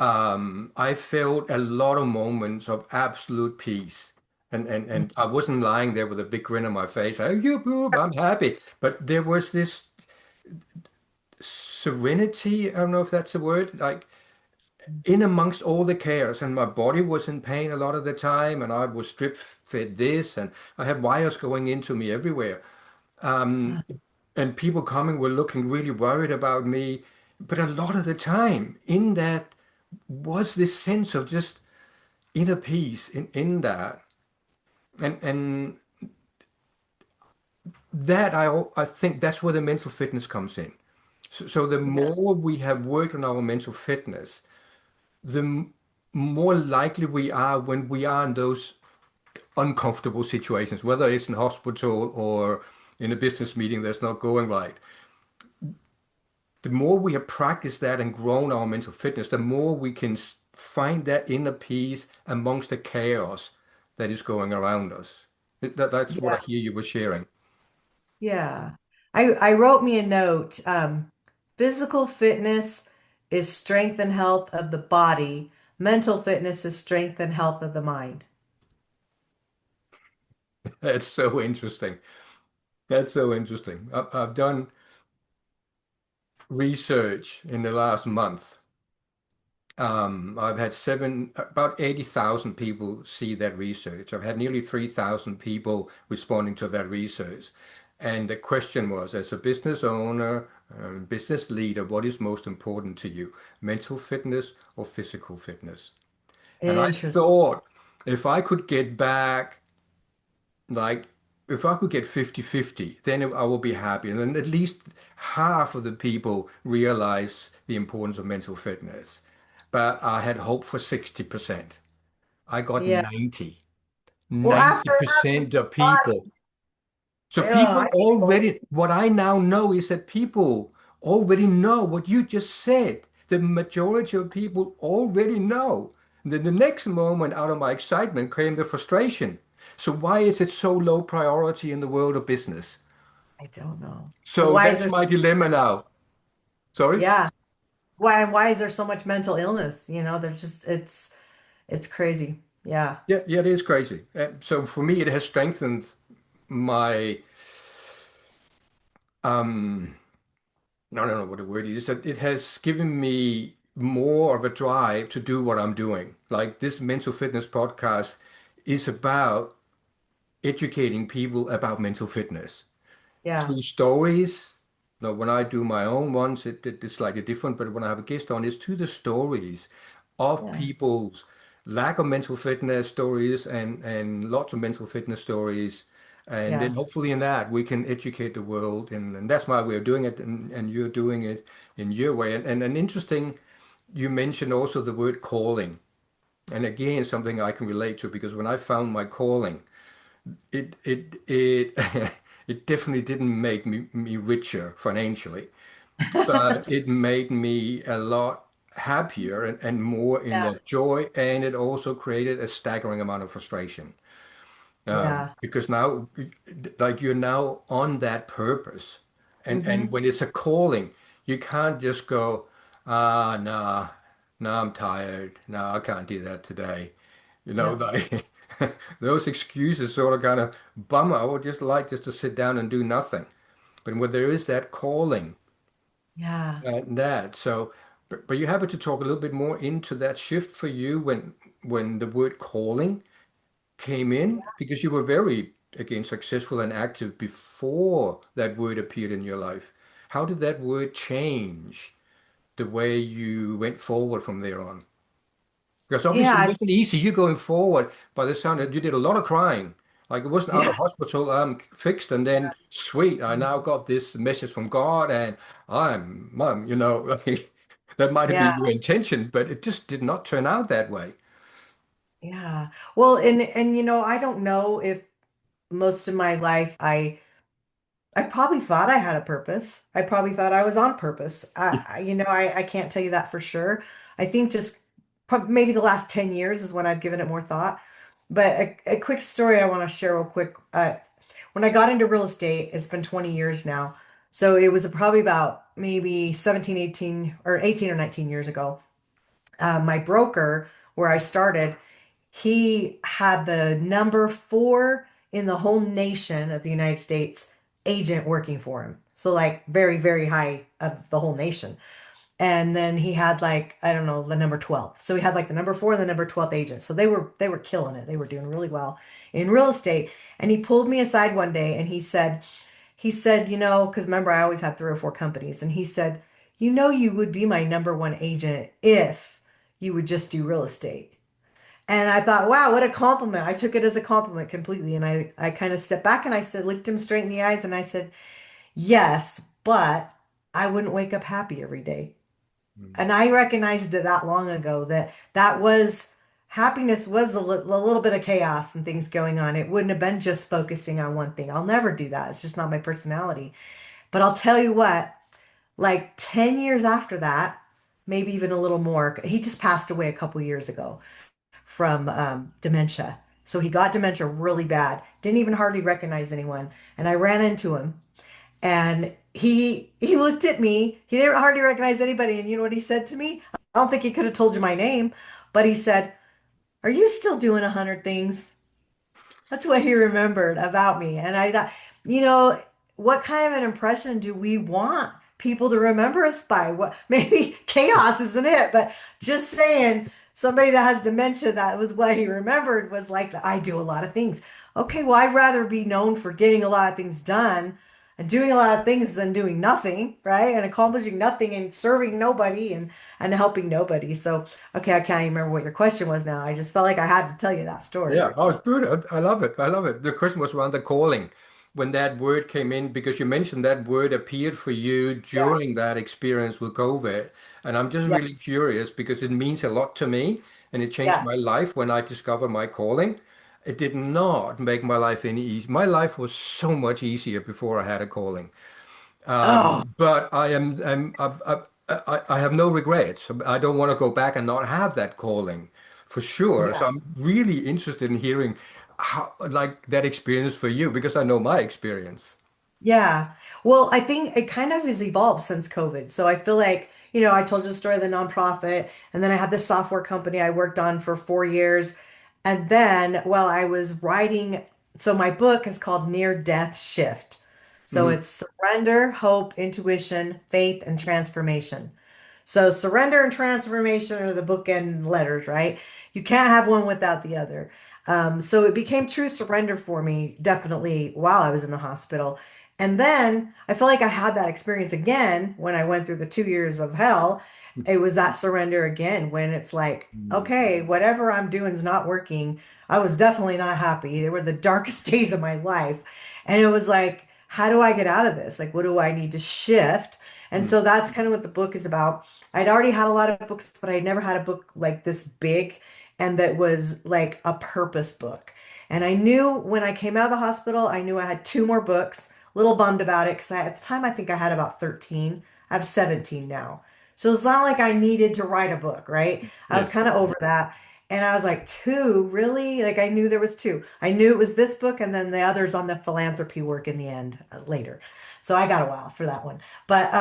I felt a lot of moments of absolute peace. And I wasn't lying there with a big grin on my face. Oh, you poop, I'm happy. But there was this serenity, I don't know if that's a word, like in amongst all the chaos, and my body was in pain a lot of the time, and I was drip fed this, and I had wires going into me everywhere. Yeah. And people coming were looking really worried about me. But a lot of the time, in that was this sense of just inner peace in that. And that I think that's where the mental fitness comes in. So the Yeah. more we have worked on our mental fitness, the more likely we are when we are in those uncomfortable situations, whether it's in hospital or in a business meeting that's not going right. The more we have practiced that and grown our mental fitness, the more we can find that inner peace amongst the chaos that is going around us. That's what I Yeah. hear you were sharing. Yeah. I wrote me a note. Physical fitness is strength and health of the body. Mental fitness is strength and health of the mind. That's so interesting. That's so interesting. I've done research in the last month. I've had about 80,000 people see that research. I've had nearly 3,000 people responding to that research. And the question was, as a business owner, business leader, what is most important to you? Mental fitness or physical fitness? And I Interesting. thought if I could get back, like, if I could get 50-50, then I will be happy. And then at least half of the people realize the importance of mental fitness. But I had hoped for 60%. I got Yeah. 90. Well, after having 90% of body, people. So I people think both. already, what I now know is that people already know what you just said. The majority of people already know. Then the next moment, out of my excitement, came the frustration. So why is it so low priority in the world of business? I don't know. And So why is that's there, my dilemma now. Sorry? yeah. Why is there so much mental illness? There's just it's crazy. Yeah. Yeah, yeah, it is crazy. So for me, it has strengthened my um I don't know what the word is. That it has given me more of a drive to do what I'm doing. Like this mental fitness podcast is about educating people about mental fitness Yeah. through stories. Now, when I do my own ones, it's slightly different, but when I have a guest on, it's to the stories of Yeah. people's lack of mental fitness stories and lots of mental fitness stories. And then Yeah. hopefully in that we can educate the world. And that's why we're doing it and you're doing it in your way. And interesting, you mentioned also the word calling. And again, something I can relate to because when I found my calling, it it definitely didn't make me richer financially, but it made me a lot happier and more in Yeah. that joy, and it also created a staggering amount of frustration. Yeah. Because now, like you're now on that purpose, and Hmm. when it's a calling, you can't just go. nah, no, I'm tired. No, I can't do that today. Yeah. Like those excuses sort of kind of bummer. I would just like just to sit down and do nothing. But when there is that calling, Yeah. but you happen to talk a little bit more into that shift for you when the word calling came in, because you were very, again, successful and active before that word appeared in your life. How did that word change the way you went forward from there on? Because obviously it Yeah. wasn't easy. You going forward, by the sound that you did a lot of crying. Like it wasn't out Yeah. of hospital, I'm fixed, and then sweet, I now got this message from God, and I'm mum, like, that might have Yeah. been your intention, but it just did not turn out that way. Yeah. Well, and I don't know if most of my life I probably thought I had a purpose. I probably thought I was on purpose. I can't tell you that for sure. I think just maybe the last 10 years is when I've given it more thought. But a quick story I want to share real quick. When I got into real estate, it's been 20 years now. So it was probably about maybe 17, 18, or 18 or 19 years ago. My broker, where I started, he had the number four in the whole nation of the United States agent working for him. So like very, very high of the whole nation. And then he had like, I don't know, the number 12. So he had like the number four and the number 12th agent. So they were killing it. They were doing really well in real estate. And he pulled me aside one day and he said, because remember I always had three or four companies, and he said, you would be my number one agent if you would just do real estate. And I thought, wow, what a compliment. I took it as a compliment completely. And I kind of stepped back and I said, looked him straight in the eyes and I said, yes, but I wouldn't wake up happy every day. And Mm. I recognized it that long ago that was happiness was a little bit of chaos and things going on. It wouldn't have been just focusing on one thing. I'll never do that. It's just not my personality. But I'll tell you what, like 10 years after that, maybe even a little more, he just passed away a couple years ago from dementia. So he got dementia really bad, didn't even hardly recognize anyone. And I ran into him and he looked at me. He didn't hardly recognize anybody. And you know what he said to me? I don't think he could have told you my name, but he said, "Are you still doing 100 things?" That's what he remembered about me. And I thought, you know, what kind of an impression do we want people to remember us by? What maybe chaos isn't it, but just saying somebody that has dementia, that was what he remembered was like, I do a lot of things. Okay, well, I'd rather be known for getting a lot of things done and doing a lot of things than doing nothing, right? And accomplishing nothing and serving nobody and helping nobody. So, okay, I can't even remember what your question was now. I just felt like I had to tell you that story. Yeah, oh, it's brilliant. I love it. I love it. The question was around the calling when that word came in, because you mentioned that word appeared for you Yeah. during that experience with COVID. And I'm just Yeah. really curious because it means a lot to me and it changed Yeah. my life when I discovered my calling. It did not make my life any easy. My life was so much easier before I had a calling. Oh, But I have no regrets. I don't want to go back and not have that calling for sure. So yeah. I'm really interested in hearing how, like, that experience for you, because I know my experience. Yeah. Well, I think it kind of has evolved since COVID. So I feel like, I told you the story of the nonprofit, and then I had this software company I worked on for 4 years. And then while I was writing, so my book is called Near Death Shift. So Mhm. it's surrender, hope, intuition, faith, and transformation. So surrender and transformation are the bookend letters, right? You can't have one without the other. So it became true surrender for me, definitely while I was in the hospital. And then I felt like I had that experience again when I went through the 2 years of hell. It was that surrender again when it's like, Mm. okay, whatever I'm doing is not working. I was definitely not happy. They were the darkest days of my life. And it was like, how do I get out of this? Like, what do I need to shift? And Mm. so that's kind of what the book is about. I'd already had a lot of books, but I'd never had a book like this big and that was like a purpose book. And I knew when I came out of the hospital, I knew I had two more books. A little bummed about it because at the time I think I had about 13. I have 17 now. So it's not like I needed to write a book, right? I was Yes. kind of over that. And I was like, two, really? Like I knew there was two. I knew it was this book and then the others on the philanthropy work in the end later. So I got a while for that one. But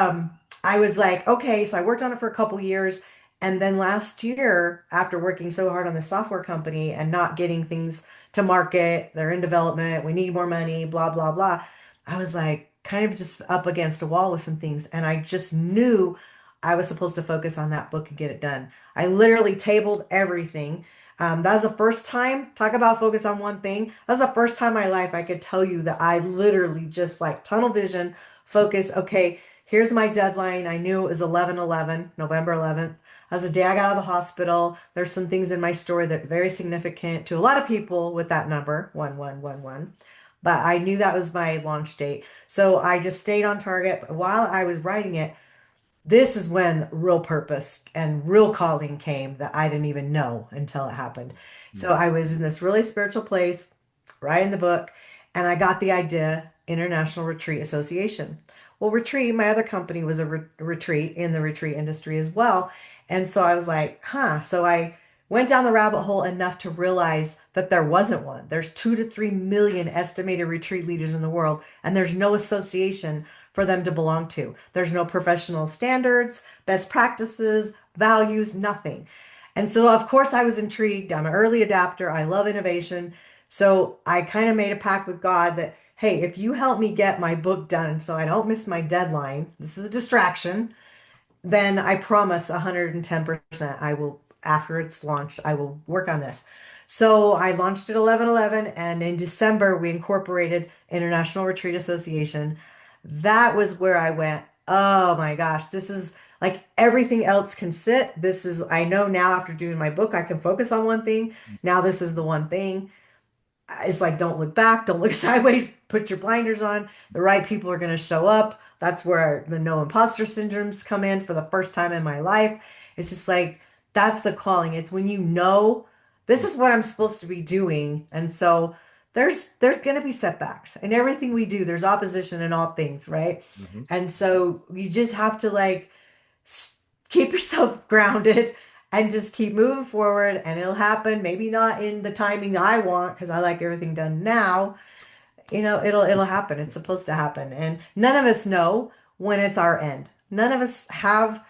I was like, okay, so I worked on it for a couple years. And then last year, after working so hard on the software company and not getting things to market, they're in development, we need more money, blah, blah, blah. I was like kind of just up against a wall with some things. And I just knew I was supposed to focus on that book and get it done. I literally tabled everything. That was the first time, talk about focus on one thing. That was the first time in my life I could tell you that I literally just like tunnel vision, focus. Okay, here's my deadline. I knew it was 11/11, November 11th. That was the day I got out of the hospital. There's some things in my story that are very significant to a lot of people with that number, 1111. But I knew that was my launch date. So I just stayed on target. But while I was writing it, this is when real purpose and real calling came that I didn't even know until it happened. So Mm, I was in this really spiritual place, writing the book, and I got the idea International Retreat Association. Well, Retreat, my other company was a retreat in the retreat industry as well. And so I was like, huh. So I went down the rabbit hole enough to realize that there wasn't one. There's 2 to 3 million estimated retreat leaders in the world, and there's no association for them to belong to. There's no professional standards, best practices, values, nothing. And so, of course, I was intrigued. I'm an early adapter. I love innovation. So I kind of made a pact with God that, hey, if you help me get my book done so I don't miss my deadline, this is a distraction, then I promise 110% I will, after it's launched, I will work on this. So I launched it 11/11, and in December, we incorporated International Retreat Association. That was where I went, oh my gosh, this is like everything else can sit. This is, I know now after doing my book, I can focus on one thing. Now this is the one thing. It's like don't look back, don't look sideways, put your blinders on. The right people are going to show up. That's where the no imposter syndromes come in for the first time in my life. It's just like that's the calling. It's when you know this mm, is what I'm supposed to be doing. And so there's going to be setbacks. And everything we do, there's opposition in all things, right? mhm, And so you just have to like keep yourself grounded and just keep moving forward and it'll happen. Maybe not in the timing I want because I like everything done now. It'll happen. It's supposed to happen. And none of us know when it's our end. None of us have,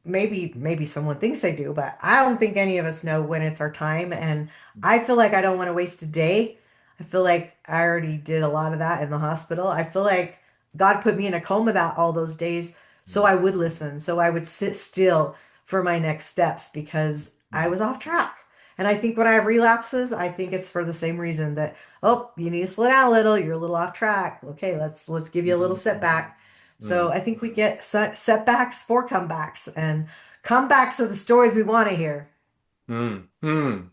maybe someone thinks they do, but I don't think any of us know when it's our time. And I feel like I don't want to waste a day. I feel like I already did a lot of that in the hospital. I feel like God put me in a coma that all those days so mm, I would listen, so I would sit still for my next steps because I mm, was off track. And I think when I have relapses, I think it's for the same reason that, oh, you need to slow down a little, you're a little off track. Okay, let's give you a little mm, setback. So mm, I think we get setbacks for comebacks, and comebacks are the stories we want to hear. mm, mm.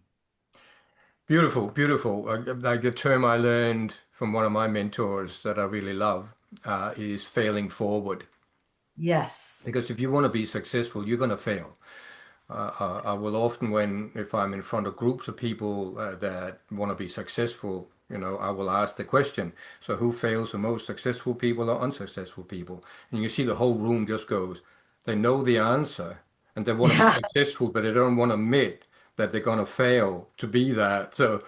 Beautiful, beautiful. Like the term I learned from one of my mentors that I really love is failing forward. Yes. Because if you want to be successful, you're going to fail. I will often, if I'm in front of groups of people that want to be successful, I will ask the question, so who fails the most, successful people or unsuccessful people? And you see the whole room just goes, they know the answer and they want to be Yeah. successful, but they don't want to admit that they're going to fail to be that. So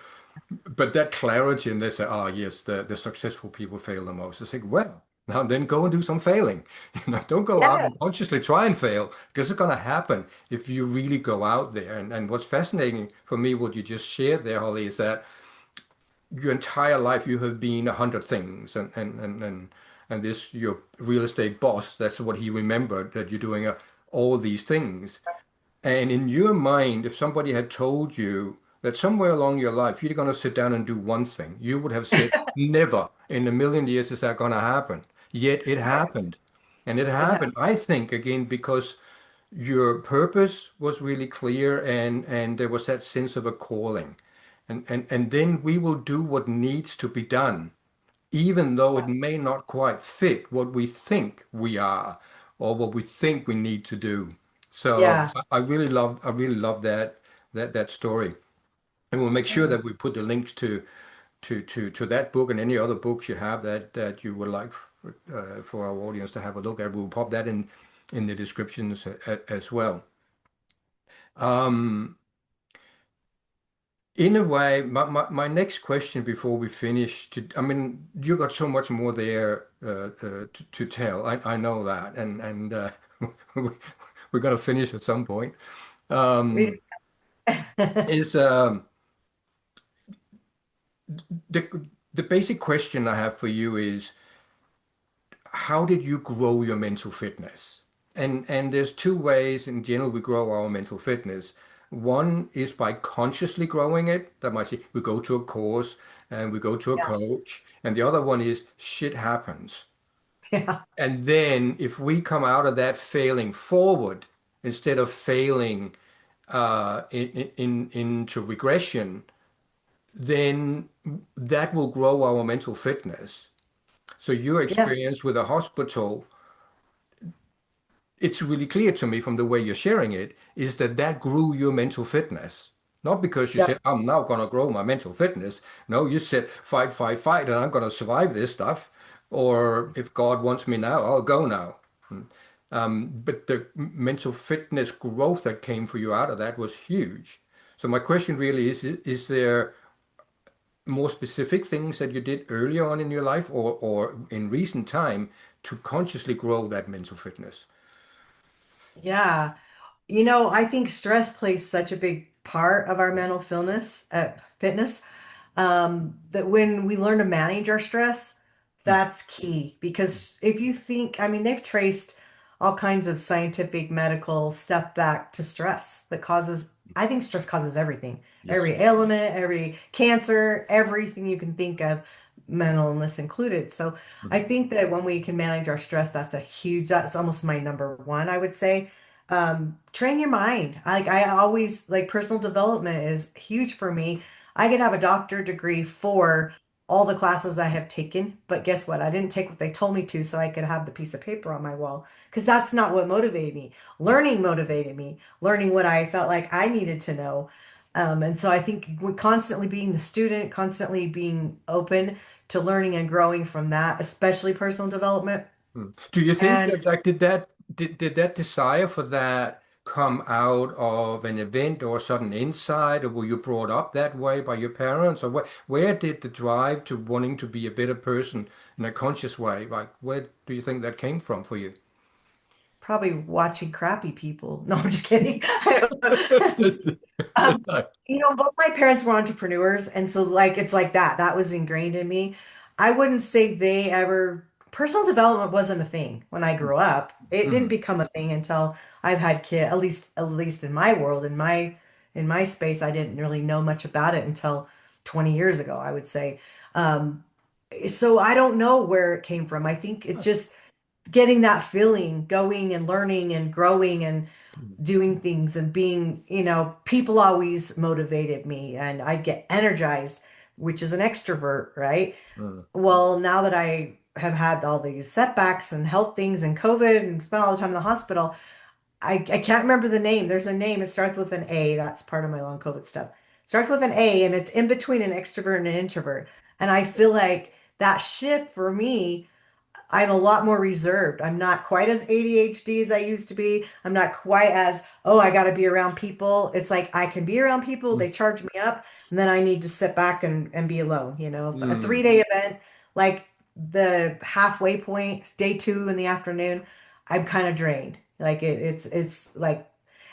but that clarity, and they say, oh, yes, the successful people fail the most. I think, well, now then go and do some failing. Don't go out and Yes. consciously try and fail because it's going to happen if you really go out there. And what's fascinating for me, what you just shared there, Holly, is that your entire life you have been 100 things. And this, your real estate boss, that's what he remembered, that you're doing all these things. And in your mind, if somebody had told you that somewhere along your life you're going to sit down and do one thing, you would have said, never in a million years is that going to happen. Yet it Right. happened. And it It happened, I think, again, because your purpose was really clear and there was that sense of a calling. And then we will do what needs to be done even though it may not quite fit what we think we are or what we think we need to do. So Yeah. I really love that story. And we'll make sure that we put the links to that book and any other books you have that you would like for our audience to have a look at. We'll pop that in the descriptions as well. Um, In a way, my next question before we finish, I mean, you got so much more there to tell. I know that, and we're going to finish at some point. Um, We- is the the basic question I have for you is how did you grow your mental fitness? And there's two ways in general we grow our mental fitness. One is by consciously growing it. That might say we go to a course and we go to a Yeah, coach. And the other one is shit happens. yeah, And then if we come out of that failing forward instead of failing into regression, then that will grow our mental fitness. So your yeah, experience with a hospital, it's really clear to me from the way you're sharing it, is that that grew your mental fitness. Not because you said, yep, I'm now going to grow my mental fitness. No, you said, fight, fight, fight, and I'm going to survive this stuff. Or if God wants me now, I'll go now. But the mental fitness growth that came for you out of that was huge. So my question really is there more specific things that you did earlier on in your life or in recent time to consciously grow that mental fitness? yeah. I think stress plays such a big part of our mental fitness, that when we learn to manage our stress, Mm, that's key. Because if you think, I mean, they've traced all kinds of scientific medical stuff back to stress that causes, I think stress causes everything, yes. every ailment, every cancer, everything you can think of, mental illness included. So Mm, I think that when we can manage our stress, that's almost my number one, I would say. Train your mind. I always like personal development is huge for me. I could have a doctorate degree for all the classes I have taken, but guess what? I didn't take what they told me to so I could have the piece of paper on my wall because that's not what motivated me. mm, Learning motivated me, learning what I felt like I needed to know. And so I think we're constantly being the student, constantly being open to learning and growing from that, especially personal development. mm. Do you think And that like did that desire for that come out of an event or a sudden insight, or were you brought up that way by your parents, or where did the drive to wanting to be a better person in a conscious way, like where do you think that came from for you? probably watching crappy people. No, I'm just kidding. I don't know. Um, both my parents were entrepreneurs, and so like it's like that. That was ingrained in me. I wouldn't say they ever personal development wasn't a thing when I grew up. It didn't Mm, become a thing until I've had kids, at least in my world, in my space, I didn't really know much about it until 20 years ago, I would say. Um, so I don't know where it came from. I think it just getting that feeling, going and learning and growing and mm, doing things and being, people always motivated me and I'd get energized, which is an extrovert, right? mm, Well, now that I have had all these setbacks and health things and COVID and spent all the time in the hospital, I can't remember the name. There's a name. It starts with an A. That's part of my long COVID stuff. Starts with an A and it's in between an extrovert and an introvert. And I feel like that shift for me, I'm a lot more reserved. I'm not quite as ADHD as I used to be. I'm not quite as, oh, I got to be around people. It's like I can be around people, mm, they charge me up, and then I need to sit back and be alone. A mm, 3 day event, like the halfway point, day two in the afternoon, I'm kind of drained. Like it's like,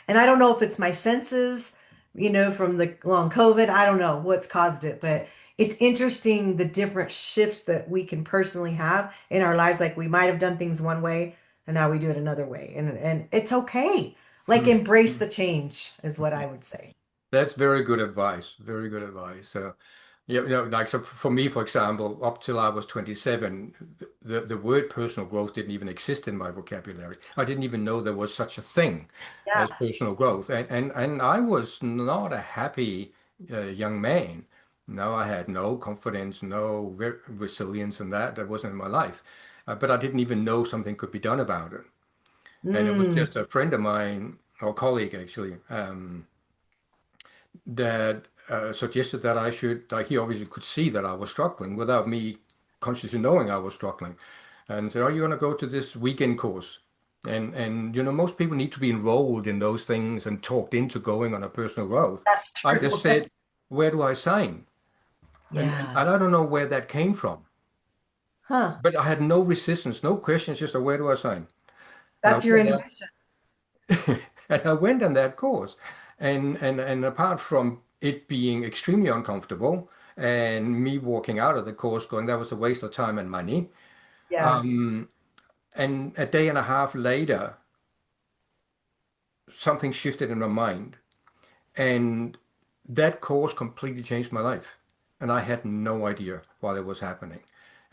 and I don't know if it's my senses, from the long COVID. I don't know what's caused it, but it's interesting the different shifts that we can personally have in our lives. Like we might have done things one way and now we do it another way. And it's okay. Like mm, embrace mm. the change is what I would say. That's very good advice. Very good advice. So, yeah, like so for me, for example, up till I was 27, the word personal growth didn't even exist in my vocabulary. I didn't even know there was such a thing Yeah. as personal growth, and I was not a happy young man. No, I had no confidence, no resilience, and that wasn't in my life. But I didn't even know something could be done about it. And it was Mm, just a friend of mine, or colleague actually. That suggested that I should, like he obviously could see that I was struggling without me consciously knowing I was struggling, and said, "Are you going to go to this weekend course?" And most people need to be enrolled in those things and talked into going on a personal growth. that's I just true. said, "Where do I sign?" And Yeah. I don't know where that came from, Huh. but I had no resistance, no questions, just where do I sign? And I That's your went intuition. and I went on that course. And apart from it being extremely uncomfortable and me walking out of the course going, that was a waste of time and money. Yeah. Um, and a day and a half later, something shifted in my mind. And that course completely changed my life. And I had no idea why it was happening.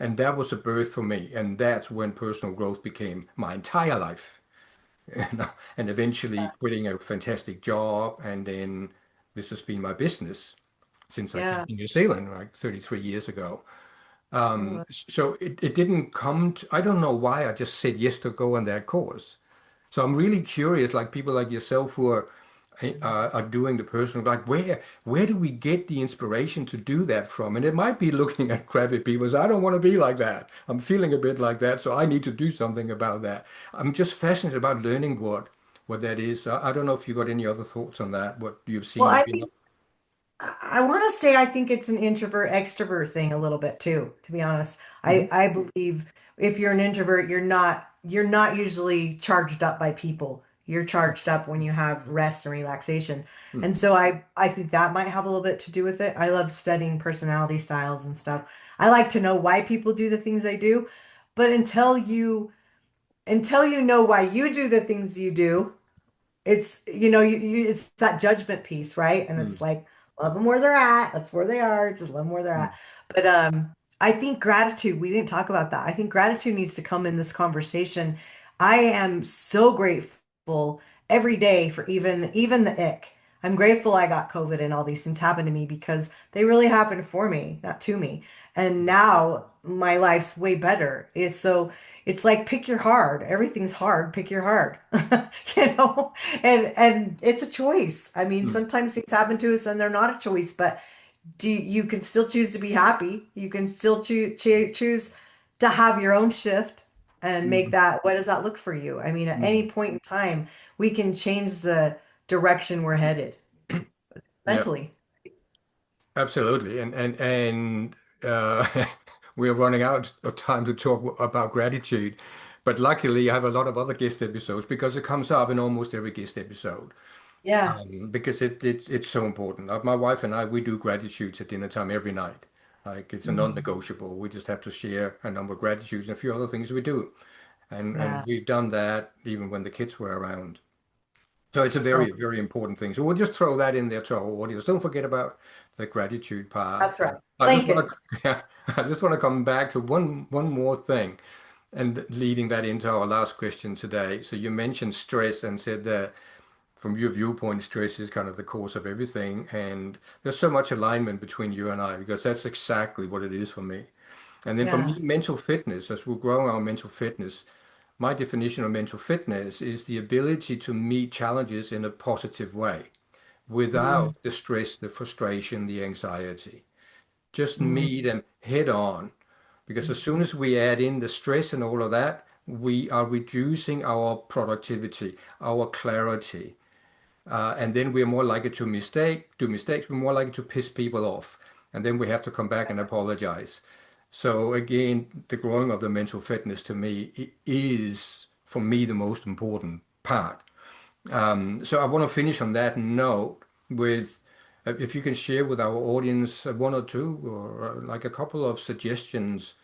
And that was a birth for me. And that's when personal growth became my entire life. And eventually quitting a fantastic job. And then this has been my business since I came Yeah. to New Zealand, like 33 years ago. Oh, So it didn't come to, I don't know why I just said yes to go on that course. So I'm really curious, like people like yourself who are doing the personal, like where do we get the inspiration to do that from? And it might be looking at crappy people. So I don't want to be like that. I'm feeling a bit like that, so I need to do something about that. I'm just fascinated about learning what that is. I don't know if you got any other thoughts on that, what you've well, seen or I been. think I want to say I think it's an introvert extrovert thing a little bit too, to be honest. Mhm. I believe if you're an introvert, you're not usually charged up by people. You're charged up when you have rest and relaxation. Mm, And so I think that might have a little bit to do with it. I love studying personality styles and stuff. I like to know why people do the things they do, but until you know why you do the things you do, it's it's that judgment piece, right? And mm, it's like love them where they're at. That's where they are. Just love them where they're mm, at. But I think gratitude, we didn't talk about that. I think gratitude needs to come in this conversation. I am so grateful every day for even the ick. I'm grateful I got COVID and all these things happened to me because they really happened for me, not to me. And now my life's way better. Is so it's like pick your hard. Everything's hard. Pick your hard. You know? And it's a choice. I mean, mm, sometimes things happen to us and they're not a choice, but you can still choose to be happy. You can still choose to have your own shift and make mm, that. What does that look for you? I mean, at mm. any point in time, we can change the direction we're headed Yeah. mentally. Absolutely. And we're running out of time to talk about gratitude. But luckily, I have a lot of other guest episodes because it comes up in almost every guest episode. Yeah. Because it's so important. My wife and I, we do gratitudes at dinner time every night. Like it's a Mhm. non-negotiable. We just have to share a number of gratitudes and a few other things we do. And Yeah. we've done that even when the kids were around. So it's a So very, very important thing. So we'll just throw that in there to our audience. Don't forget about the gratitude part. that's right. I just want Blanket. to, I just want to come back to one more thing, and leading that into our last question today. So you mentioned stress and said that from your viewpoint, stress is kind of the cause of everything, and there's so much alignment between you and I because that's exactly what it is for me. And then for me, Yeah. mental fitness, as we're growing our mental fitness, my definition of mental fitness is the ability to meet challenges in a positive way Mm, without the stress, the frustration, the anxiety. Just mm, meet them head on. Because as soon as we add in the stress and all of that, we are reducing our productivity, our clarity. And then we're more likely to do mistakes, we're more likely to piss people off. And then we have to come back and apologize. So again, the growing of the mental fitness to me is for me the most important part. So I want to finish on that note with if you can share with our audience one or two or like a couple of suggestions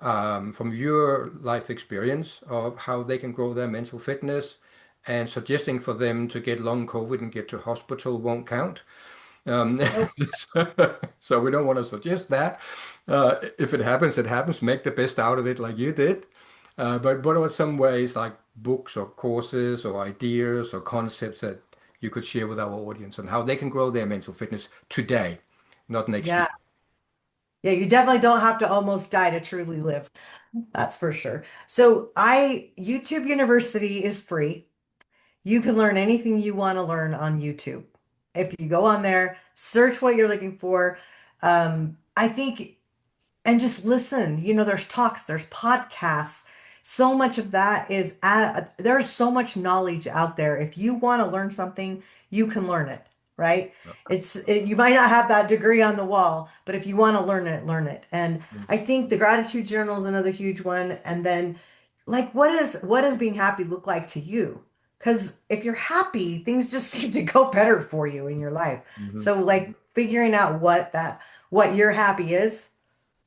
from your life experience of how they can grow their mental fitness and suggesting for them to get long COVID and get to hospital won't count. Um, nope. so we don't want to suggest that. If it happens, it happens. Make the best out of it like you did. But what are some ways like books or courses or ideas or concepts that you could share with our audience on how they can grow their mental fitness today, not next year? Yeah. Yeah, you definitely don't have to almost die to truly live. That's for sure. So YouTube University is free. You can learn anything you want to learn on YouTube. If you go on there, search what you're looking for. I think and just listen. There's talks, there's podcasts. So much of that there's so much knowledge out there. If you want to learn something, you can learn it, right? You might not have that degree on the wall, but if you want to learn it, learn it. And Mm, I think the gratitude journal is another huge one. And then like what does being happy look like to you? Because if you're happy, things just seem to go better for you in your life. Hmm. So like figuring out what your happy is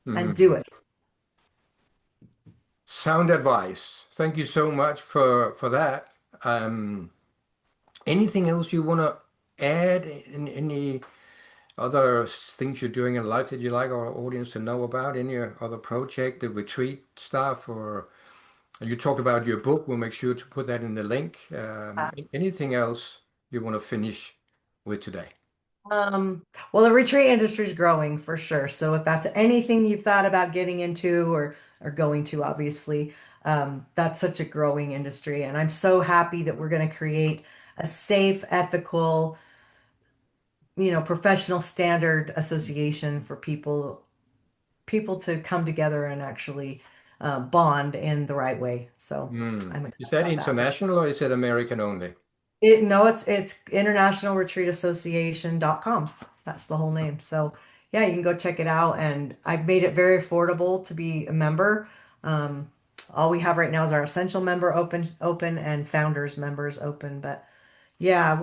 and do Hmm. it. Sound advice. Thank you so much for that. Um, Anything else you want to add? In any other things you're doing in life that you like our audience to know about? Any other project, the retreat stuff, or you talked about your book? We'll make sure to put that in the link. Anything else you want to finish with today? Um, well, the retreat industry is growing for sure. So if that's anything you've thought about getting into or going to, obviously, that's such a growing industry. And I'm so happy that we're going to create a safe, ethical, professional standard association for people to come together and actually bond in the right way. So Hmm. I'm Is excited that about that. international or is it American only? No, it's internationalretreatassociation.com. That's the whole name. So yeah, you can go check it out. And I've made it very affordable to be a member. Um, all we have right now is our essential member open and founders members open. But yeah,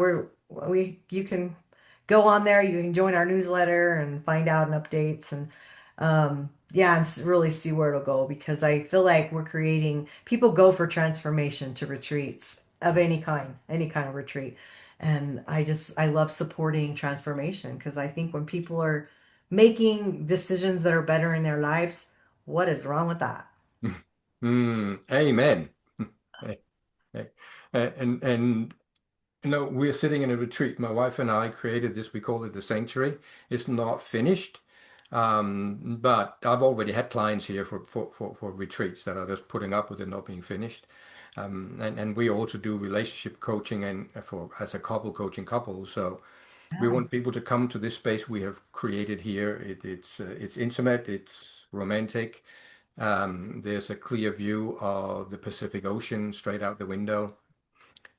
we you can go on there, you can join our newsletter and find out and updates and yeah, and really see where it'll go because I feel like we're creating people go for transformation to retreats of any kind of retreat. And I love supporting transformation because I think when people are making decisions that are better in their lives, what is wrong with that? Hmm. Amen. Hey, hey. And we're sitting in a retreat. My wife and I created this. We call it the sanctuary. It's not finished, but I've already had clients here for retreats that are just putting up with it not being finished. And we also do relationship coaching and for as a couple coaching couples. So we Yeah. want people to come to this space we have created here. It's intimate, it's romantic. There's a clear view of the Pacific Ocean straight out the window,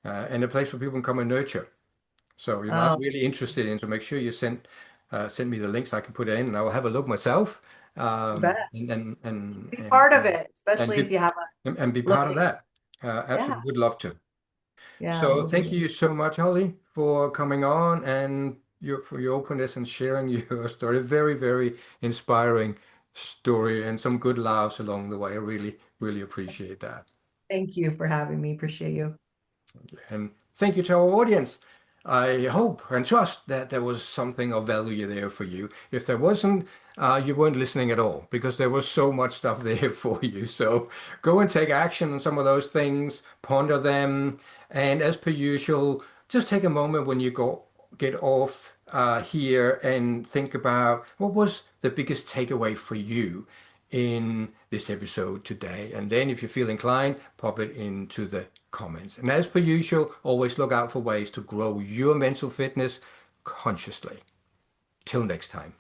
and a place where people can come and nurture. So, I'm Oh, really interested in, so make sure you send me the links. I can put it in and I will have a look myself. you bet. Be part of it, And especially if be you have and be a part of looking. that. Yeah, Absolutely would love to. yeah, So we'll do thank that. you so much, Holly, for coming on and for your openness and sharing your story. Very, very inspiring story and some good laughs along the way. I really, really appreciate that. Thank you for having me. Appreciate you. And thank you to our audience. I hope and trust that there was something of value there for you. If there wasn't, you weren't listening at all because there was so much stuff there for you. So go and take action on some of those things, ponder them, and as per usual, just take a moment when you get off here and think about what was the biggest takeaway for you in this episode today. And then if you feel inclined, pop it into the comments. And as per usual, always look out for ways to grow your mental fitness consciously. Till next time.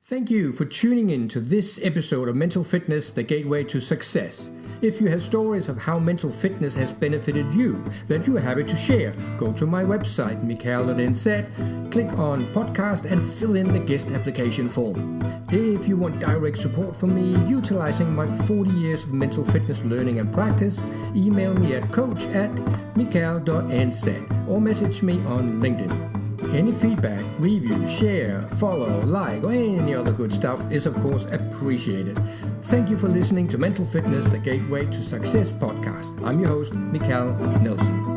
Thank you for tuning in to this episode of Mental Fitness, the Gateway to Success. If you have stories of how mental fitness has benefited you that you are happy to share, go to my website, mikal.nz, click on podcast and fill in the guest application form. If you want direct support from me utilizing my 40 years of mental fitness learning and practice, email me at coach@mikal.nz or message me on LinkedIn. Any feedback, review, share, follow, like, or any other good stuff is, of course, appreciated. Thank you for listening to Mental Fitness, the Gateway to Success podcast. I'm your host, Mikal Nielsen.